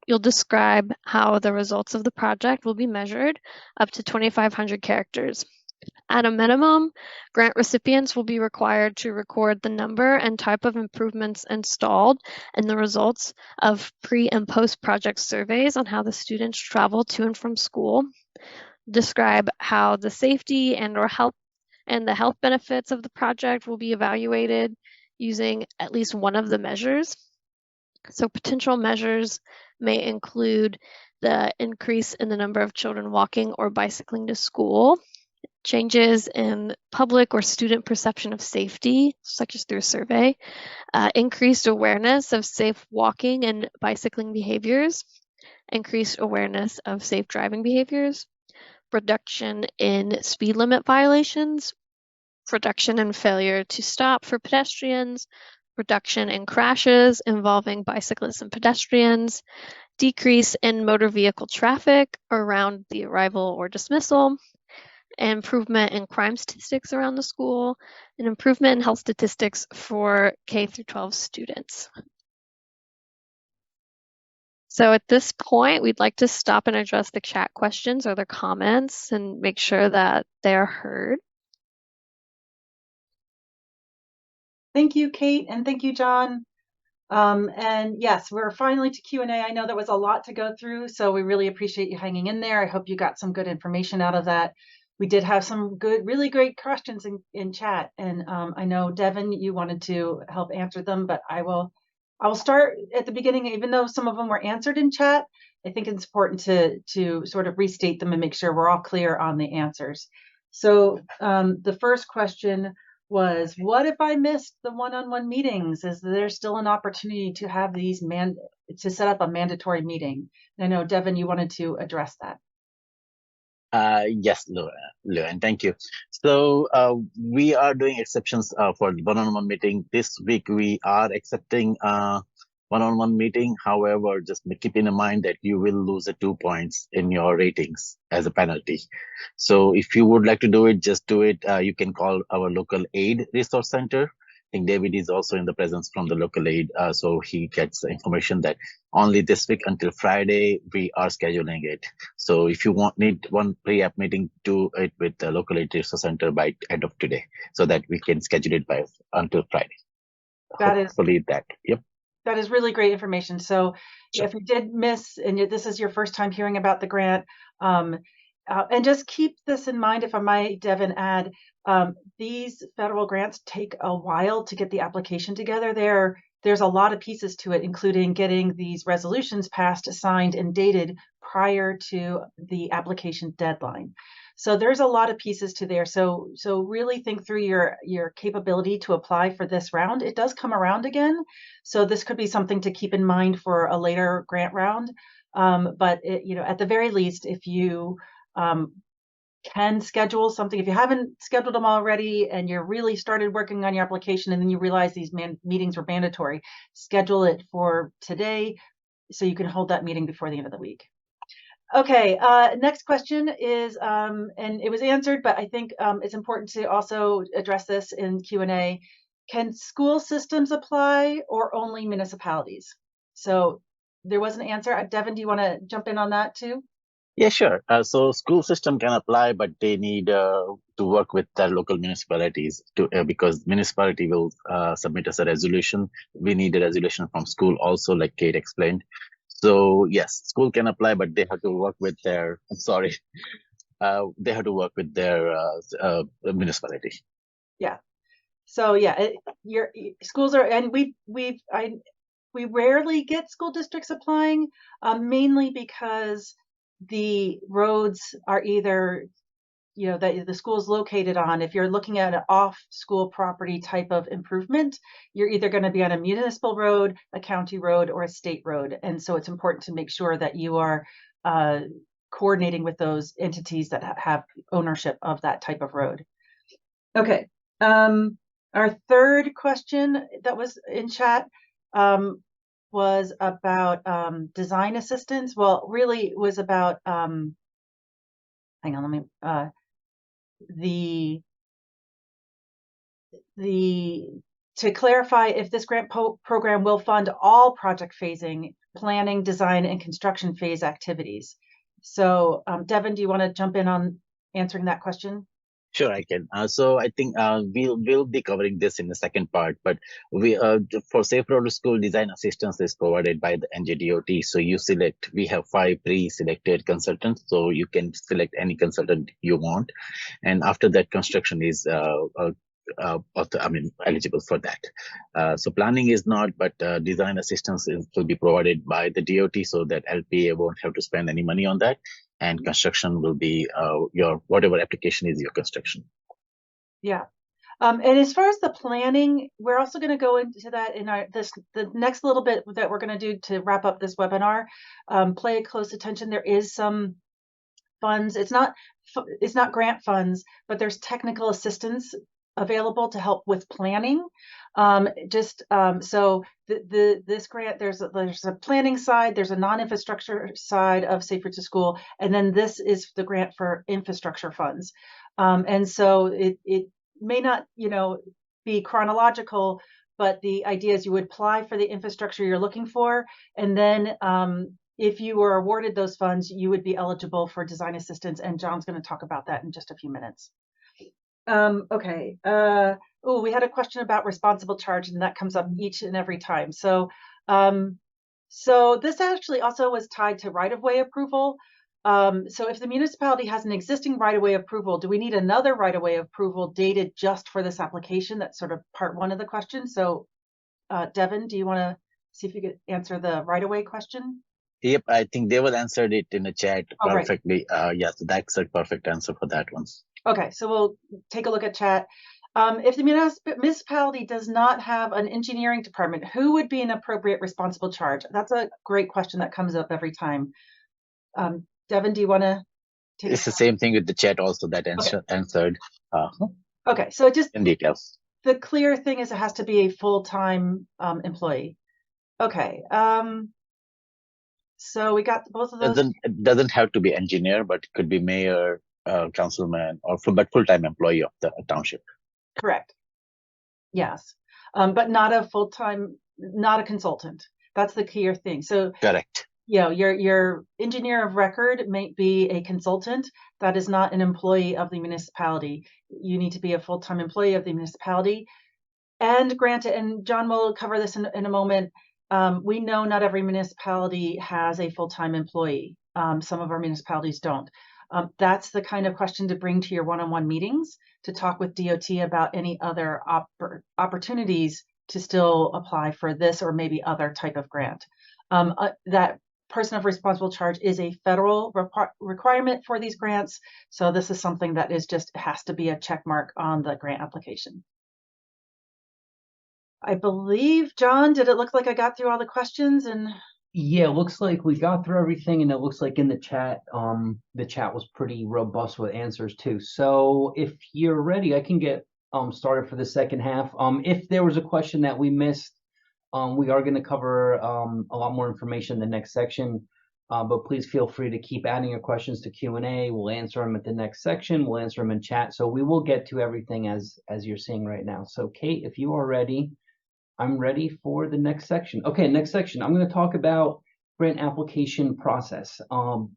You'll describe how the results of the project will be measured up to 2,500 characters. At a minimum, grant recipients will be required to record the number and type of improvements installed and the results of pre- and post-project surveys on how the students travel to and from school. Describe how the safety and/or health and the health benefits of the project will be evaluated using at least one of the measures. So potential measures may include the increase in the number of children walking or bicycling to school, changes in public or student perception of safety, such as through a survey, increased awareness of safe walking and bicycling behaviors, increased awareness of safe driving behaviors, reduction in speed limit violations, reduction in failure to stop for pedestrians, reduction in crashes involving bicyclists and pedestrians, decrease in motor vehicle traffic around the arrival or dismissal, improvement in crime statistics around the school, and improvement in health statistics for K through 12 students. So at this point, we'd like to stop and address the chat questions or the comments and make sure that they're heard. Thank you, Kate, and thank you, John. And yes, we're finally to Q&A. I know there was a lot to go through, so we really appreciate you hanging in there. I hope you got some good information out of that. We did have some good, really great questions in chat, and I know, Devin, you wanted to help answer them, but I will start at the beginning. Even though some of them were answered in chat, I think it's important to sort of restate them and make sure we're all clear on the answers. So the first question was, what if I missed the one-on-one meetings? Is there still an opportunity to have these to set up a mandatory meeting? And I know, Devin, you wanted to address that. Yes, Luan, thank you. So we are doing exceptions for the one-on-one meeting. This week we are accepting one-on-one meeting. However, just keep in mind that you will lose 2 points in your ratings as a penalty. So if you would like to do it, just do it. You can call our local aid resource center. I think David is also in the presence from the local aid, so he gets the information that only this week until Friday we are scheduling it. So if you need one pre-app meeting, do it with the local aid resource center by end of today, so that we can schedule it by until Friday. Hopefully yep. That is really great information. So Sure. if you did miss, and this is your first time hearing about the grant, and just keep this in mind, if I might, Devin, add, these federal grants take a while to get the application together. There's a lot of pieces to it, including getting these resolutions passed, signed, and dated prior to the application deadline. So there's a lot of pieces to there. So really think through your capability to apply for this round. It does come around again. So this could be something to keep in mind for a later grant round. But at the very least, if you can schedule something, if you haven't scheduled them already and you're really started working on your application and then you realize these meetings were mandatory, schedule it for today so you can hold that meeting before the end of the week. Okay, next question is, and it was answered, but I think it's important to also address this in Q&A. Can school systems apply or only municipalities? So there was an answer. Devin, do you want to jump in on that too? Yeah, sure. So school system can apply, but they need to work with their local municipalities because municipality will submit us a resolution. We need a resolution from school also, like Kate explained. So yes, school can apply, but they have to work with their, they have to work with their municipality. Yeah. So yeah, your schools are, and we rarely get school districts applying, mainly because the roads are either, that the school's located on. If you're looking at an off-school property type of improvement, you're either going to be on a municipal road, a county road, or a state road. And so it's important to make sure that you are coordinating with those entities that have ownership of that type of road. Okay. Our third question that was in chat was about design assistance. Well, really it was about, hang on, let me, to clarify if this grant program will fund all project phasing, planning, design, and construction phase activities. So Devin, do you want to jump in on answering that question? Sure, I can. So I think we'll be covering this in the second part, but we for Safe Road to School design assistance is provided by the NJDOT. So you select, we have 5 pre-selected consultants, so you can select any consultant you want, and after that, construction is eligible for that. So planning is not, but design assistance will be provided by the DOT, so that LPA won't have to spend any money on that. And construction will be your whatever application is your construction. Yeah. And as far as the planning, we're also going to go into that in the next little bit that we're going to do to wrap up this webinar. Pay close attention. There is some funds. It's not grant funds, but there's technical assistance available to help with planning. So this grant, there's a planning side, there's a non-infrastructure side of Safe Routes to School, and then this is the grant for infrastructure funds. And so it may not, be chronological, but the idea is you would apply for the infrastructure you're looking for, and then if you were awarded those funds, you would be eligible for design assistance, and John's going to talk about that in just a few minutes. Okay. We had a question about responsible charge, and that comes up each and every time. So this actually also was tied to right-of-way approval. So if the municipality has an existing right-of-way approval, do we need another right-of-way approval dated just for this application? That's sort of part one of the question. So Devin, do you want to see if you could answer the right-of-way question? Yep, I think they will answer it in the chat perfectly. Right. Yes, that's a perfect answer for that one. Okay, so we'll take a look at chat. If the municipality does not have an engineering department, who would be an appropriate responsible charge? That's a great question that comes up every time. Devin, do you want to take It's us the down. same thing with the chat also that answered Okay, so just in details. the clear thing is it has to be a full-time employee. Okay, so we got both of those. It doesn't have to be engineer, but it could be mayor, councilman, but full-time employee of the township. Correct. Yes, but not a full-time, not a consultant. That's the clear thing. So Correct. your engineer of record may be a consultant. That is not an employee of the municipality. You need to be a full-time employee of the municipality. And granted, and John will cover this in a moment, we know not every municipality has a full-time employee. Some of our municipalities don't. That's the kind of question to bring to your one-on-one meetings, to talk with DOT about any other opportunities to still apply for this or maybe other type of grant. That person of responsible charge is a federal requirement for these grants. So this is something that is just has to be a check mark on the grant application. I believe, John, did it look like I got through all the questions? And yeah, it looks like we got through everything, and it looks like in the chat was pretty robust with answers too. So if you're ready, I can get started for the second half. If there was a question that we missed, we are going to cover a lot more information in the next section, but please feel free to keep adding your questions to Q&A. We'll answer them at the next section. We'll answer them in chat. So we will get to everything as you're seeing right now. So Kate, if you are ready, I'm ready for the next section. Okay, next section. I'm going to talk about grant application process.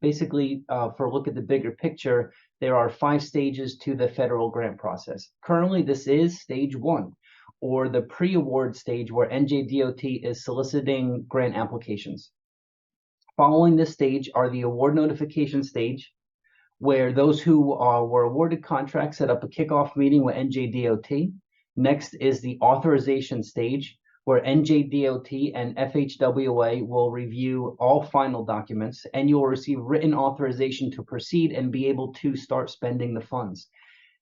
Basically, for a look at the bigger picture, there are 5 stages to the federal grant process. Currently, this is stage 1, or the pre-award stage, where NJDOT is soliciting grant applications. Following this stage are the award notification stage, where those who were awarded contracts set up a kickoff meeting with NJDOT. Next is the authorization stage, where NJDOT and FHWA will review all final documents, and you will receive written authorization to proceed and be able to start spending the funds.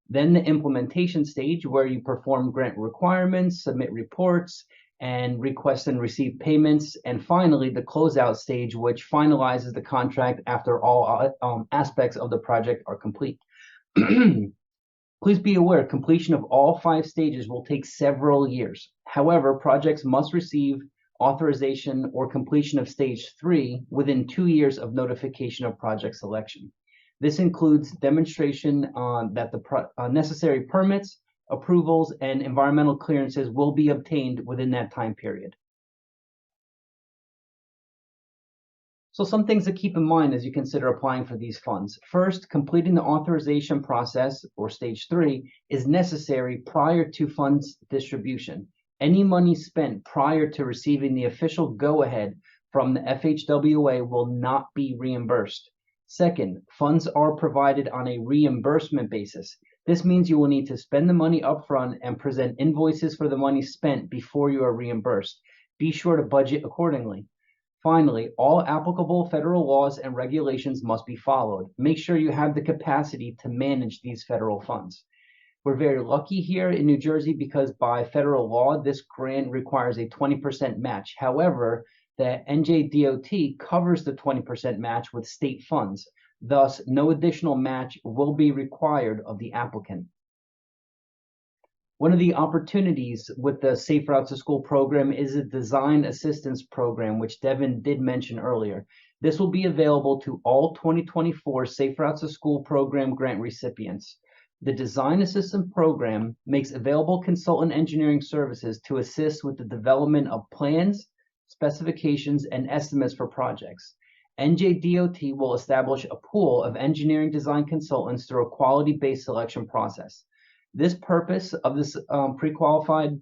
Then the implementation stage, where you perform grant requirements, submit reports, and request and receive payments. And finally, the closeout stage, which finalizes the contract after all aspects of the project are complete. Please be aware, completion of all 5 stages will take several years. However, projects must receive authorization or completion of stage 3 within 2 years of notification of project selection. This includes demonstration that the necessary permits, approvals, and environmental clearances will be obtained within that time period. So some things to keep in mind as you consider applying for these funds. First, completing the authorization process, or stage 3, is necessary prior to funds distribution. Any money spent prior to receiving the official go-ahead from the FHWA will not be reimbursed. Second, funds are provided on a reimbursement basis. This means you will need to spend the money upfront and present invoices for the money spent before you are reimbursed. Be sure to budget accordingly. Finally, all applicable federal laws and regulations must be followed. Make sure you have the capacity to manage these federal funds. We're very lucky here in New Jersey because by federal law, this grant requires a 20% match. However, the NJDOT covers the 20% match with state funds. Thus, no additional match will be required of the applicant. One of the opportunities with the Safe Routes to School program is a design assistance program, which Devin did mention earlier. This will be available to all 2024 Safe Routes to School program grant recipients. The design assistance program makes available consultant engineering services to assist with the development of plans, specifications, and estimates for projects. NJDOT will establish a pool of engineering design consultants through a quality-based selection process. This purpose of this pre-qualified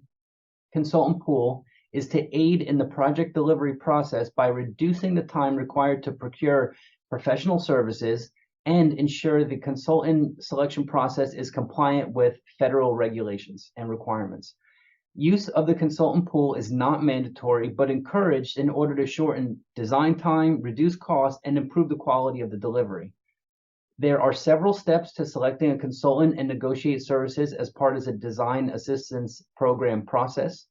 consultant pool is to aid in the project delivery process by reducing the time required to procure professional services and ensure the consultant selection process is compliant with federal regulations and requirements. Use of the consultant pool is not mandatory, but encouraged in order to shorten design time, reduce cost, and improve the quality of the delivery. There are several steps to selecting a consultant and negotiate services as part of the design assistance program process.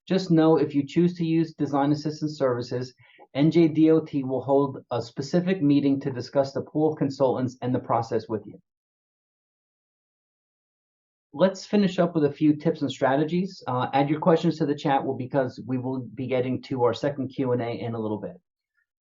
Just know if you choose to use design assistance services, NJDOT will hold a specific meeting to discuss the pool of consultants and the process with you. Let's finish up with a few tips and strategies. Add your questions to the chat because we will be getting to our second Q&A in a little bit.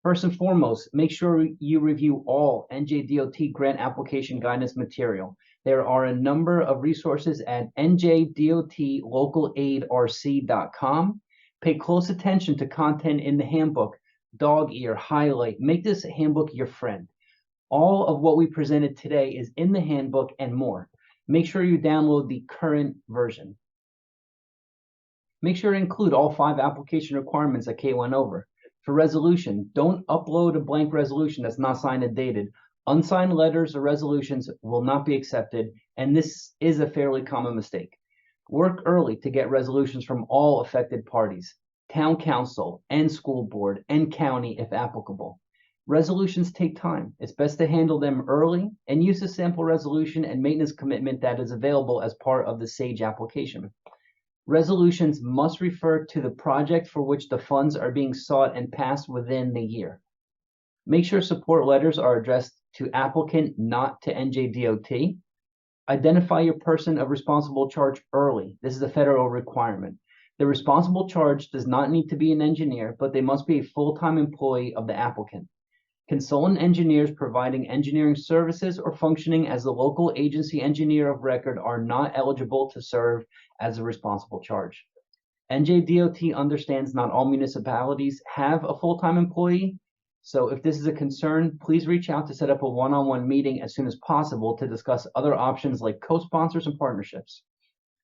First and foremost, make sure you review all NJDOT grant application guidance material. There are a number of resources at NJDOT.localaidrc.com. Pay close attention to content in the handbook, dog ear, highlight. Make this handbook your friend. All of what we presented today is in the handbook and more. Make sure you download the current version. Make sure to include all 5 application requirements that Kate went over. For resolution, don't upload a blank resolution that's not signed and dated. Unsigned letters or resolutions will not be accepted, and this is a fairly common mistake. Work early to get resolutions from all affected parties, town council and school board and county if applicable. Resolutions take time. It's best to handle them early and use the sample resolution and maintenance commitment that is available as part of the SAGE application. Resolutions must refer to the project for which the funds are being sought and passed within the year. Make sure support letters are addressed to applicant, not to NJDOT. Identify your person of responsible charge early. This is a federal requirement. The responsible charge does not need to be an engineer, but they must be a full-time employee of the applicant. Consultant engineers providing engineering services or functioning as the local agency engineer of record are not eligible to serve as a responsible charge. NJDOT understands not all municipalities have a full-time employee, so if this is a concern, please reach out to set up a one-on-one meeting as soon as possible to discuss other options like co-sponsors and partnerships.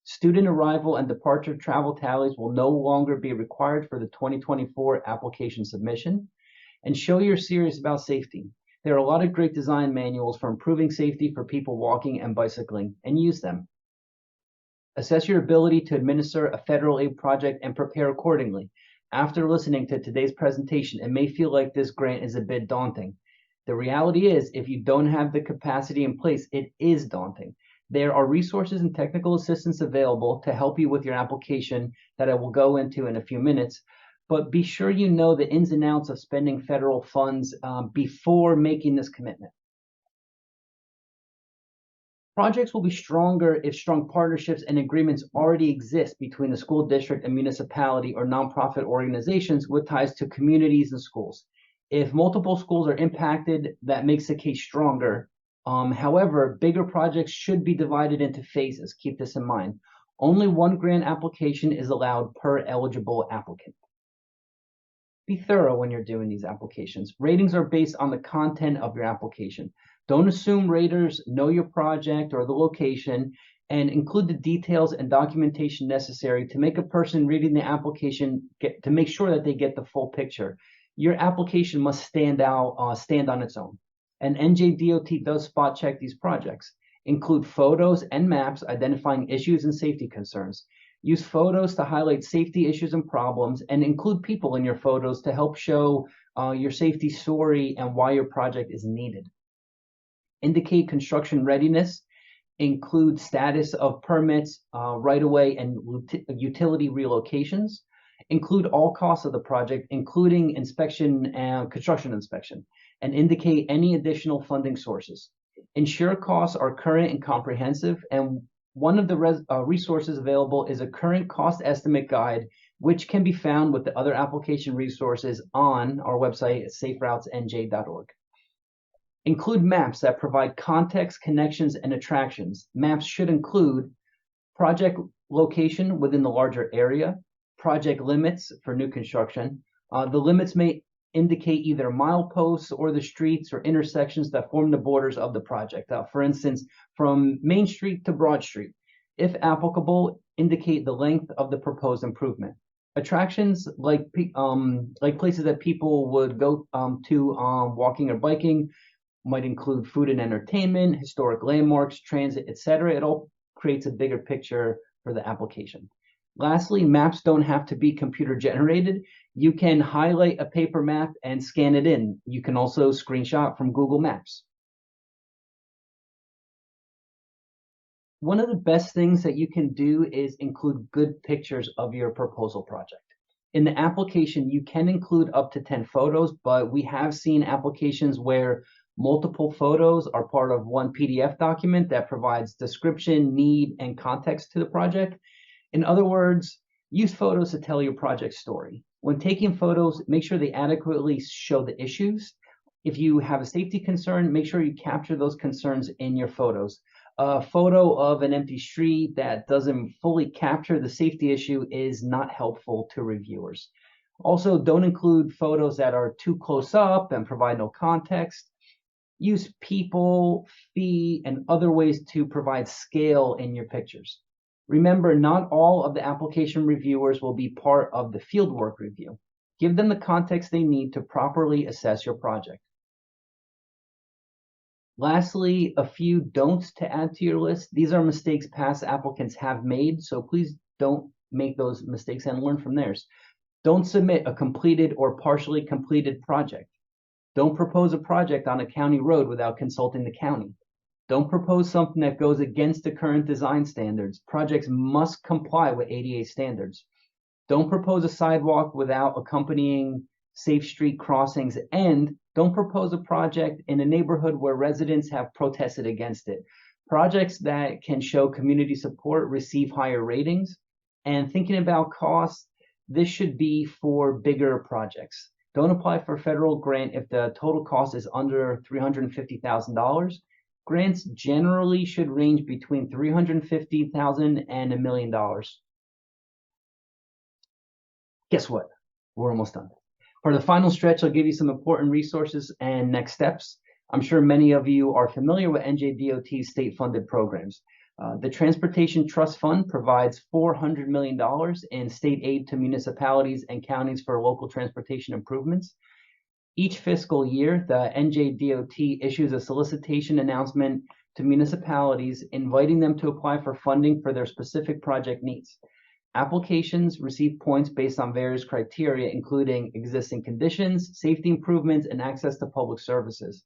Student arrival and departure travel tallies will no longer be required for the 2024 application submission. And show you're serious about safety. There are a lot of great design manuals for improving safety for people walking and bicycling, and use them. Assess your ability to administer a federal aid project and prepare accordingly. After listening to today's presentation, it may feel like this grant is a bit daunting. The reality is, if you don't have the capacity in place, it is daunting. There are resources and technical assistance available to help you with your application that I will go into in a few minutes. But be sure you know the ins and outs of spending federal funds before making this commitment. Projects will be stronger if strong partnerships and agreements already exist between the school district and municipality or nonprofit organizations with ties to communities and schools. If multiple schools are impacted, that makes the case stronger. However, bigger projects should be divided into phases. Keep this in mind. Only one grant application is allowed per eligible applicant. Be thorough when you're doing these applications. Ratings are based on the content of your application. Don't assume raters know your project or the location, and include the details and documentation necessary to make a person reading the application to make sure that they get the full picture. Your application must stand on its own. And NJDOT does spot check these projects. Include photos and maps identifying issues and safety concerns. Use photos to highlight safety issues and problems, and include people in your photos to help show your safety story and why your project is needed. Indicate construction readiness. Include status of permits, right-of-way, and utility relocations. Include all costs of the project, including inspection and construction inspection, and indicate any additional funding sources. Ensure costs are current and comprehensive, and one of the resources available is a current cost estimate guide, which can be found with the other application resources on our website at saferoutesnj.org. Include maps that provide context, connections, and attractions. Maps should include project location within the larger area, project limits for new construction. The limits may indicate either mileposts or the streets or intersections that form the borders of the project. For instance, from Main Street to Broad Street. If applicable, indicate the length of the proposed improvement. Attractions like places that people would go to walking or biking might include food and entertainment, historic landmarks, transit, etc. It all creates a bigger picture for the application. Lastly, maps don't have to be computer generated. You can highlight a paper map and scan it in. You can also screenshot from Google Maps. One of the best things that you can do is include good pictures of your proposal project. In the application, you can include up to 10 photos, but we have seen applications where multiple photos are part of one PDF document that provides description, need, and context to the project. In other words, use photos to tell your project story. When taking photos, make sure they adequately show the issues. If you have a safety concern, make sure you capture those concerns in your photos. A photo of an empty street that doesn't fully capture the safety issue is not helpful to reviewers. Also, don't include photos that are too close up and provide no context. Use people, feet, and other ways to provide scale in your pictures. Remember, not all of the application reviewers will be part of the fieldwork review. Give them the context they need to properly assess your project. Lastly, a few don'ts to add to your list. These are mistakes past applicants have made, so please don't make those mistakes and learn from theirs. Don't submit a completed or partially completed project. Don't propose a project on a county road without consulting the county. Don't propose something that goes against the current design standards. Projects must comply with ADA standards. Don't propose a sidewalk without accompanying safe street crossings, and don't propose a project in a neighborhood where residents have protested against it. Projects that can show community support receive higher ratings. And thinking about costs, this should be for bigger projects. Don't apply for a federal grant if the total cost is under $350,000. Grants generally should range between $350,000 and $1 million. Guess what? We're almost done. For the final stretch, I'll give you some important resources and next steps. I'm sure many of you are familiar with NJDOT's state-funded programs. The Transportation Trust Fund provides $400 million in state aid to municipalities and counties for local transportation improvements. Each fiscal year, the NJDOT issues a solicitation announcement to municipalities inviting them to apply for funding for their specific project needs. Applications receive points based on various criteria, including existing conditions, safety improvements, and access to public services.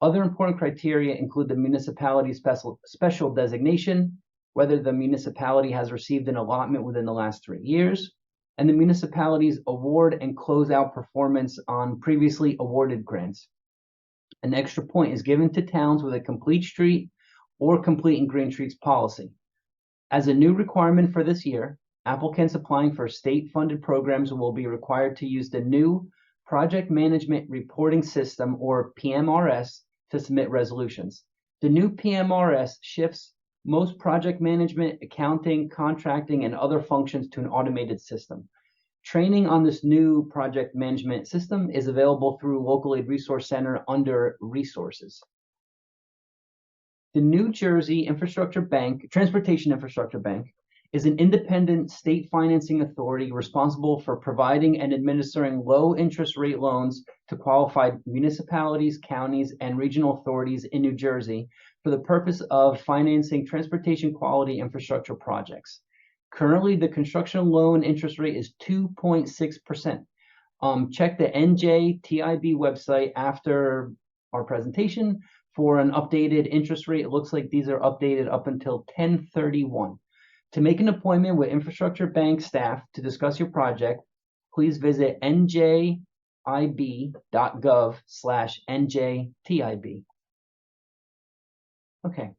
Other important criteria include the municipality's special designation, whether the municipality has received an allotment within the last 3 years, and the municipality's award and closeout performance on previously awarded grants. An extra point is given to towns with a complete street or complete and green streets policy. As a new requirement for this year, applicants applying for state-funded programs will be required to use the new Project Management Reporting System, or PMRS, to submit resolutions. The new PMRS shifts most project management, accounting, contracting, and other functions to an automated system. Training on this new project management system is available through Local Aid Resource Center under Resources. The New Jersey Transportation Infrastructure Bank is an independent state financing authority responsible for providing and administering low interest rate loans to qualified municipalities, counties, and regional authorities in New Jersey for the purpose of financing transportation quality infrastructure projects. Currently, the construction loan interest rate is 2.6%. Check the NJTIB website after our presentation for an updated interest rate. It looks like these are updated up until 10/31. To make an appointment with Infrastructure Bank staff to discuss your project, please visit njib.gov/NJTIB. Okay.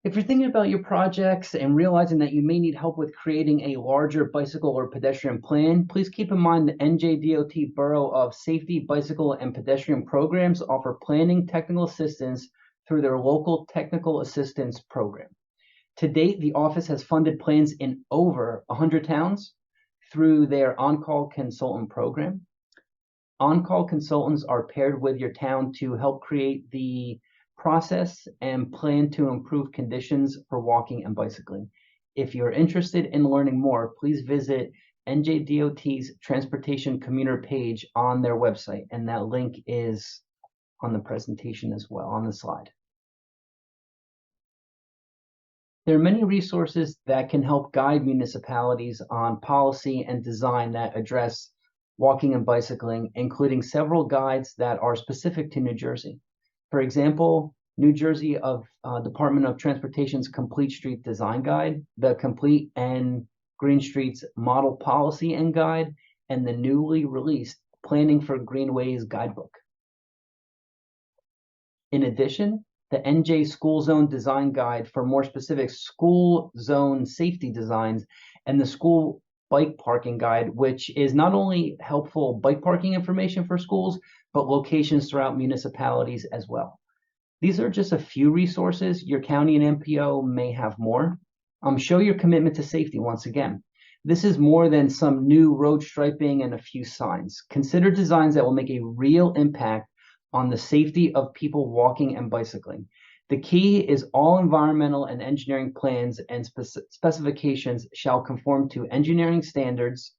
If you're thinking about your projects and realizing that you may need help with creating a larger bicycle or pedestrian plan, please keep in mind the NJDOT Borough of Safety, Bicycle, and Pedestrian programs offer planning technical assistance through their local technical assistance program. To date, the office has funded plans in over 100 towns through their on-call consultant program. On-call consultants are paired with your town to help create the process and plan to improve conditions for walking and bicycling. If you're interested in learning more, please visit NJDOT's Transportation Commuter page on their website, and that link is on the presentation as well, on the slide. There are many resources that can help guide municipalities on policy and design that address walking and bicycling, including several guides that are specific to New Jersey. For example, New Jersey Department of Transportation's Complete Street Design Guide, the Complete and Green Street's Model Policy and Guide, and the newly released Planning for Greenways Guidebook. In addition, the NJ School Zone Design Guide for more specific school zone safety designs, and the School Bike Parking Guide, which is not only helpful bike parking information for schools, but locations throughout municipalities as well. These are just a few resources. Your county and MPO may have more. Show your commitment to safety once again. This is more than some new road striping and a few signs. Consider designs that will make a real impact on the safety of people walking and bicycling. The key is all environmental and engineering plans and specifications shall conform to engineering standards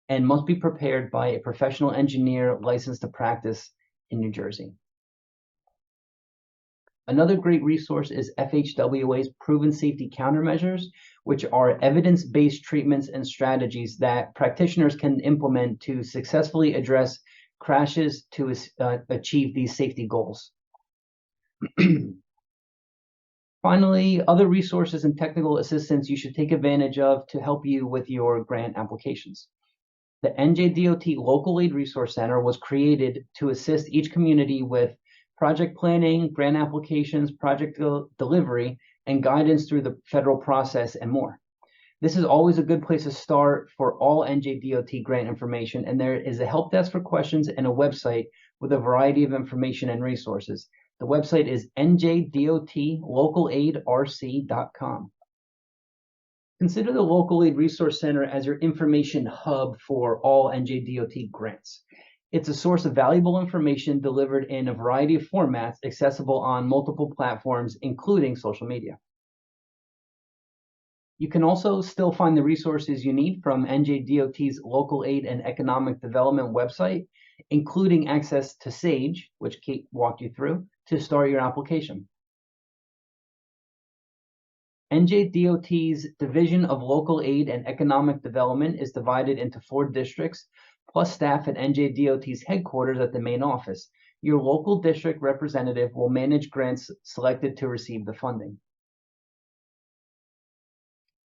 and must be prepared by a professional engineer licensed to practice in New Jersey. Another great resource is FHWA's Proven Safety Countermeasures, which are evidence-based treatments and strategies that practitioners can implement to successfully address crashes to achieve these safety goals. Finally, other resources and technical assistance you should take advantage of to help you with your grant applications. The NJDOT Local Aid Resource Center was created to assist each community with project planning, grant applications, project delivery, and guidance through the federal process and more. This is always a good place to start for all NJDOT grant information, and there is a help desk for questions and a website with a variety of information and resources. The website is njdotlocal.aidrc.com. Consider the Local Aid Resource Center as your information hub for all NJDOT grants. It's a source of valuable information delivered in a variety of formats accessible on multiple platforms, including social media. You can also still find the resources you need from NJDOT's Local Aid and Economic Development website, including access to SAGE, which Kate walked you through, to start your application. NJDOT's Division of Local Aid and Economic Development is divided into 4 districts, plus staff at NJDOT's headquarters at the main office. Your local district representative will manage grants selected to receive the funding.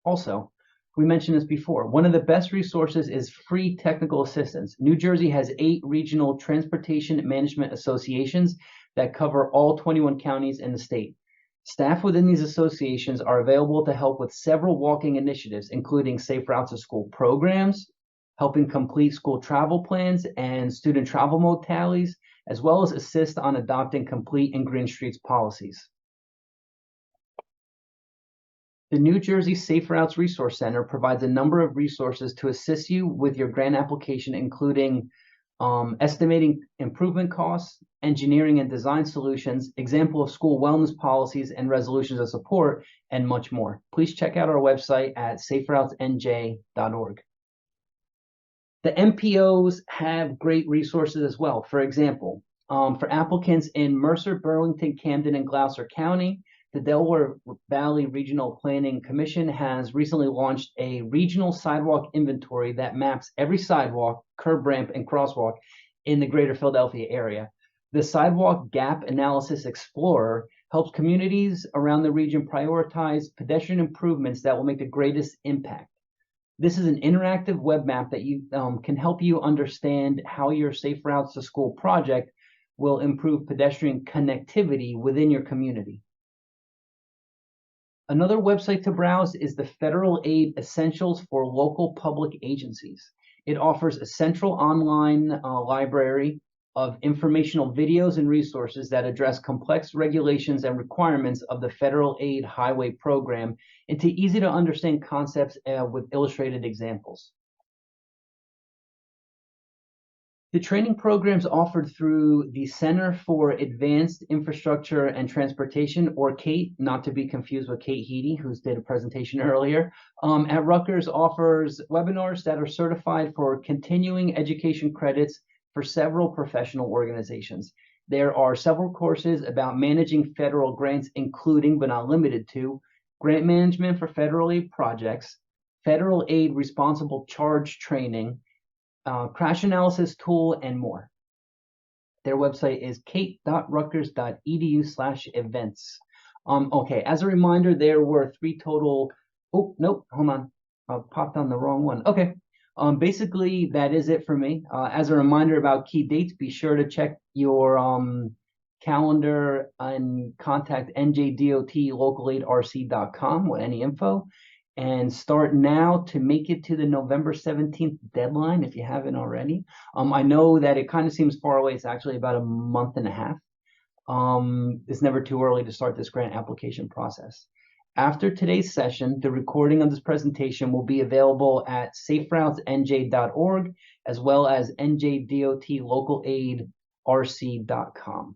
Also, we mentioned this before, one of the best resources is free technical assistance. New Jersey has 8 regional transportation management associations that cover all 21 counties in the state. Staff within these associations are available to help with several walking initiatives, including safe routes to school programs, helping complete school travel plans and student travel mode tallies, as well as assist on adopting complete and Green Streets policies. The New Jersey Safe Routes Resource Center provides a number of resources to assist you with your grant application, including estimating improvement costs, engineering and design solutions, example of school wellness policies and resolutions of support, and much more. Please check out our website at saferoutesnj.org. The MPOs have great resources as well. For example, for applicants in Mercer, Burlington, Camden, and Gloucester County, the Delaware Valley Regional Planning Commission has recently launched a regional sidewalk inventory that maps every sidewalk, curb ramp, and crosswalk in the greater Philadelphia area. The Sidewalk Gap Analysis Explorer helps communities around the region prioritize pedestrian improvements that will make the greatest impact. This is an interactive web map that can help you understand how your Safe Routes to School project will improve pedestrian connectivity within your community. Another website to browse is the Federal Aid Essentials for Local Public Agencies. It offers a central online library of informational videos and resources that address complex regulations and requirements of the Federal Aid Highway Program into easy to understand concepts with illustrated examples. The training programs offered through the Center for Advanced Infrastructure and Transportation, or CATE, not to be confused with Kate Heedy, who did a presentation earlier, at Rutgers offers webinars that are certified for continuing education credits for several professional organizations. There are several courses about managing federal grants, including but not limited to grant management for federal aid projects, federal aid responsible charge training, crash analysis tool, and more. Their website is kate.rutgers.edu/events. Okay, as a reminder, there were 3 total, oh, nope, hold on. I popped on the wrong one. Okay. Basically, that is it for me. As a reminder about key dates, be sure to check your calendar and contact NJDOT Local Aid RC.com with any info. And start now to make it to the November 17th deadline if you haven't already. I know that it kind of seems far away. It's actually about a month and a half. It's never too early to start this grant application process. After today's session, the recording of this presentation will be available at saferoutesnj.org as well as NJDOT Local Aid RC.com.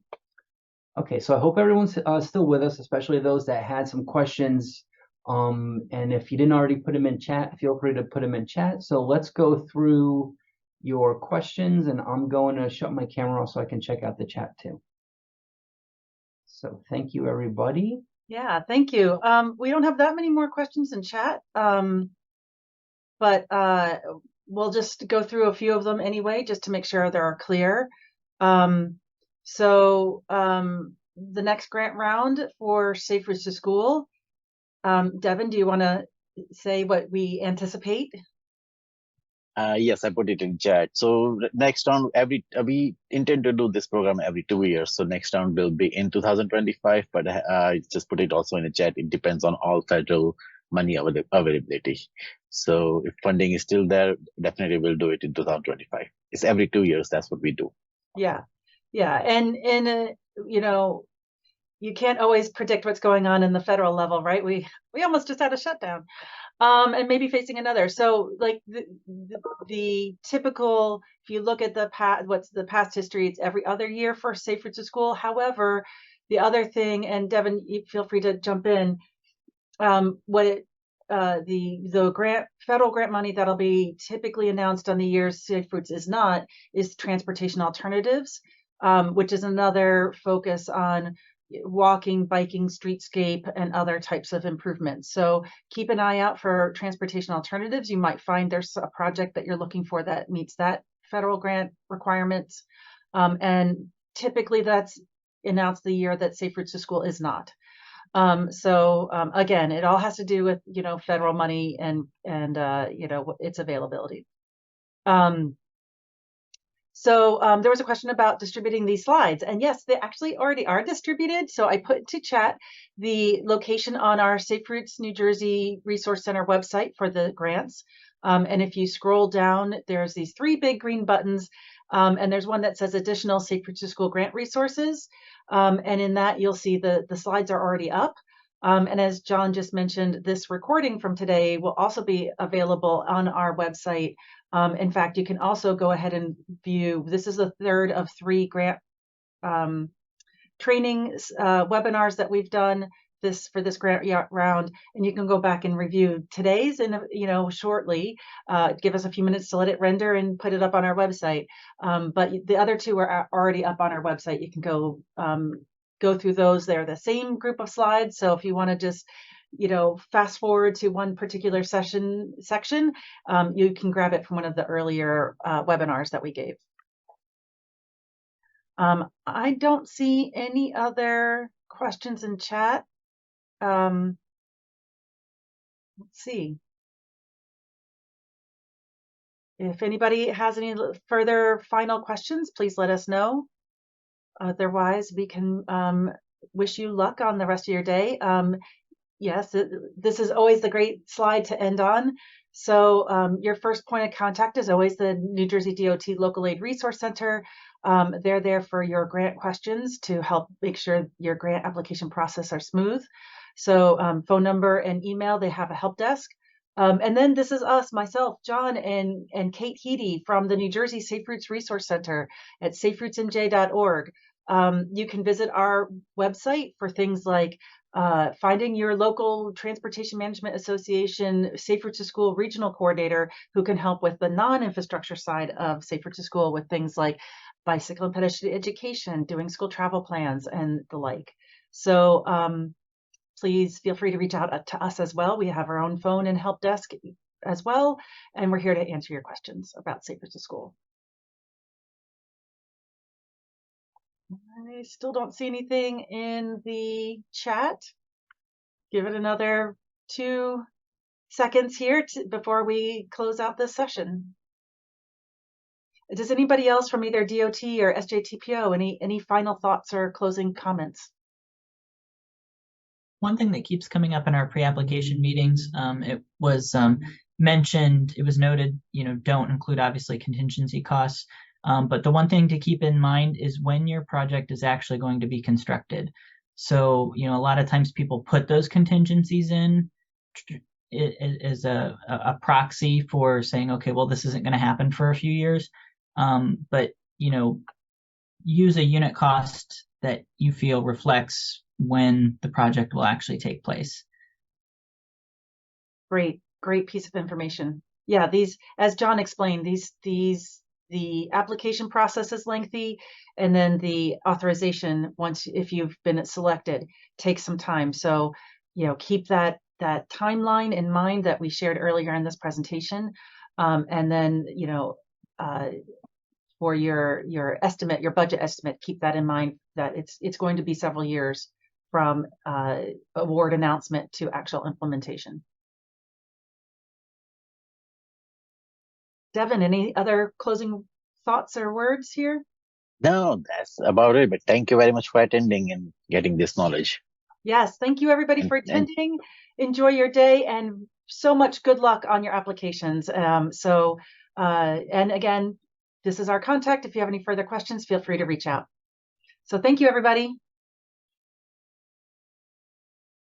Okay, so I hope everyone's still with us, especially those that had some questions. And if you didn't already put them in chat, feel free to put them in chat. So let's go through your questions, and I'm going to shut my camera off so I can check out the chat too. So thank you, everybody. Yeah, thank you. We don't have that many more questions in chat, but we'll just go through a few of them anyway, just to make sure they're clear. So the next grant round for Safe Routes to School, Devin, do you want to say what we anticipate? Yes, I put it in chat. So next round, we intend to do this program every 2 years. So next round will be in 2025, but I just put it also in the chat. It depends on all federal money availability. So if funding is still there, definitely we'll do it in 2025. It's every 2 years. That's what we do. Yeah, and you know, you can't always predict what's going on in the federal level, right? We almost just had a shutdown. And maybe facing another. So like the typical, if you look at what's the past history, it's every other year for Safe Routes to School. However, the other thing, and Devin, you feel free to jump in, the federal grant money that'll be typically announced on the years Safe Routes is transportation alternatives, which is another focus on walking, biking, streetscape, and other types of improvements. So keep an eye out for transportation alternatives. You might find there's a project that you're looking for that meets that federal grant requirements. And typically that's announced the year that Safe Routes to School is not. Again, it all has to do with, federal money and its availability. So there was a question about distributing these slides, and yes, they actually already are distributed. So I put into chat the location on our Safe Routes New Jersey Resource Center website for the grants. And if you scroll down, there's these 3 big green buttons, and there's one that says additional Safe Routes to School grant resources. And in that, you'll see the slides are already up. And as John just mentioned, this recording from today will also be available on our website. In fact, you can also go ahead and view, this is the 3rd of 3 grant training webinars that we've done for this grant round, and you can go back and review today's shortly. Give us a few minutes to let it render and put it up on our website. But the other 2 are already up on our website. You can go through those. They're the same group of slides. So if you want to just fast forward to one particular section, you can grab it from one of the earlier webinars that we gave. I don't see any other questions in chat. Let's see. If anybody has any further final questions, please let us know. Otherwise, we can wish you luck on the rest of your day. Yes, this is always the great slide to end on. So your first point of contact is always the New Jersey DOT Local Aid Resource Center. They're there for your grant questions to help make sure your grant application process are smooth. So phone number and email, they have a help desk. And then this is us, myself, John, and Kate Heedy from the New Jersey Safe Routes Resource Center at saferoutesnj.org. You can visit our website for things like finding your local Transportation Management Association Safe Routes to School regional coordinator who can help with the non-infrastructure side of Safe Routes to School with things like bicycle and pedestrian education, doing school travel plans, and the like. So please feel free to reach out to us as well. We have our own phone and help desk as well, and we're here to answer your questions about Safe Routes to School. I still don't see anything in the chat. Give it another 2 seconds here before we close out this session. Does anybody else from either DOT or SJTPO, any final thoughts or closing comments? One thing that keeps coming up in our pre-application meetings, it was mentioned, it was noted, don't include obviously contingency costs. But the one thing to keep in mind is when your project is actually going to be constructed. So, a lot of times people put those contingencies in as a proxy for saying, okay, well, this isn't going to happen for a few years. But, use a unit cost that you feel reflects when the project will actually take place. Great piece of information. Yeah, these, as John explained, the application process is lengthy, and then the authorization, if you've been selected, takes some time. So, keep that timeline in mind that we shared earlier in this presentation. And then, for your estimate, your budget estimate, keep that in mind that it's going to be several years from award announcement to actual implementation. Devin, any other closing thoughts or words here? No, that's about it. But thank you very much for attending and getting this knowledge. Yes, thank you everybody for attending. Enjoy your day and so much good luck on your applications. And again, this is our contact. If you have any further questions, feel free to reach out. So thank you, everybody.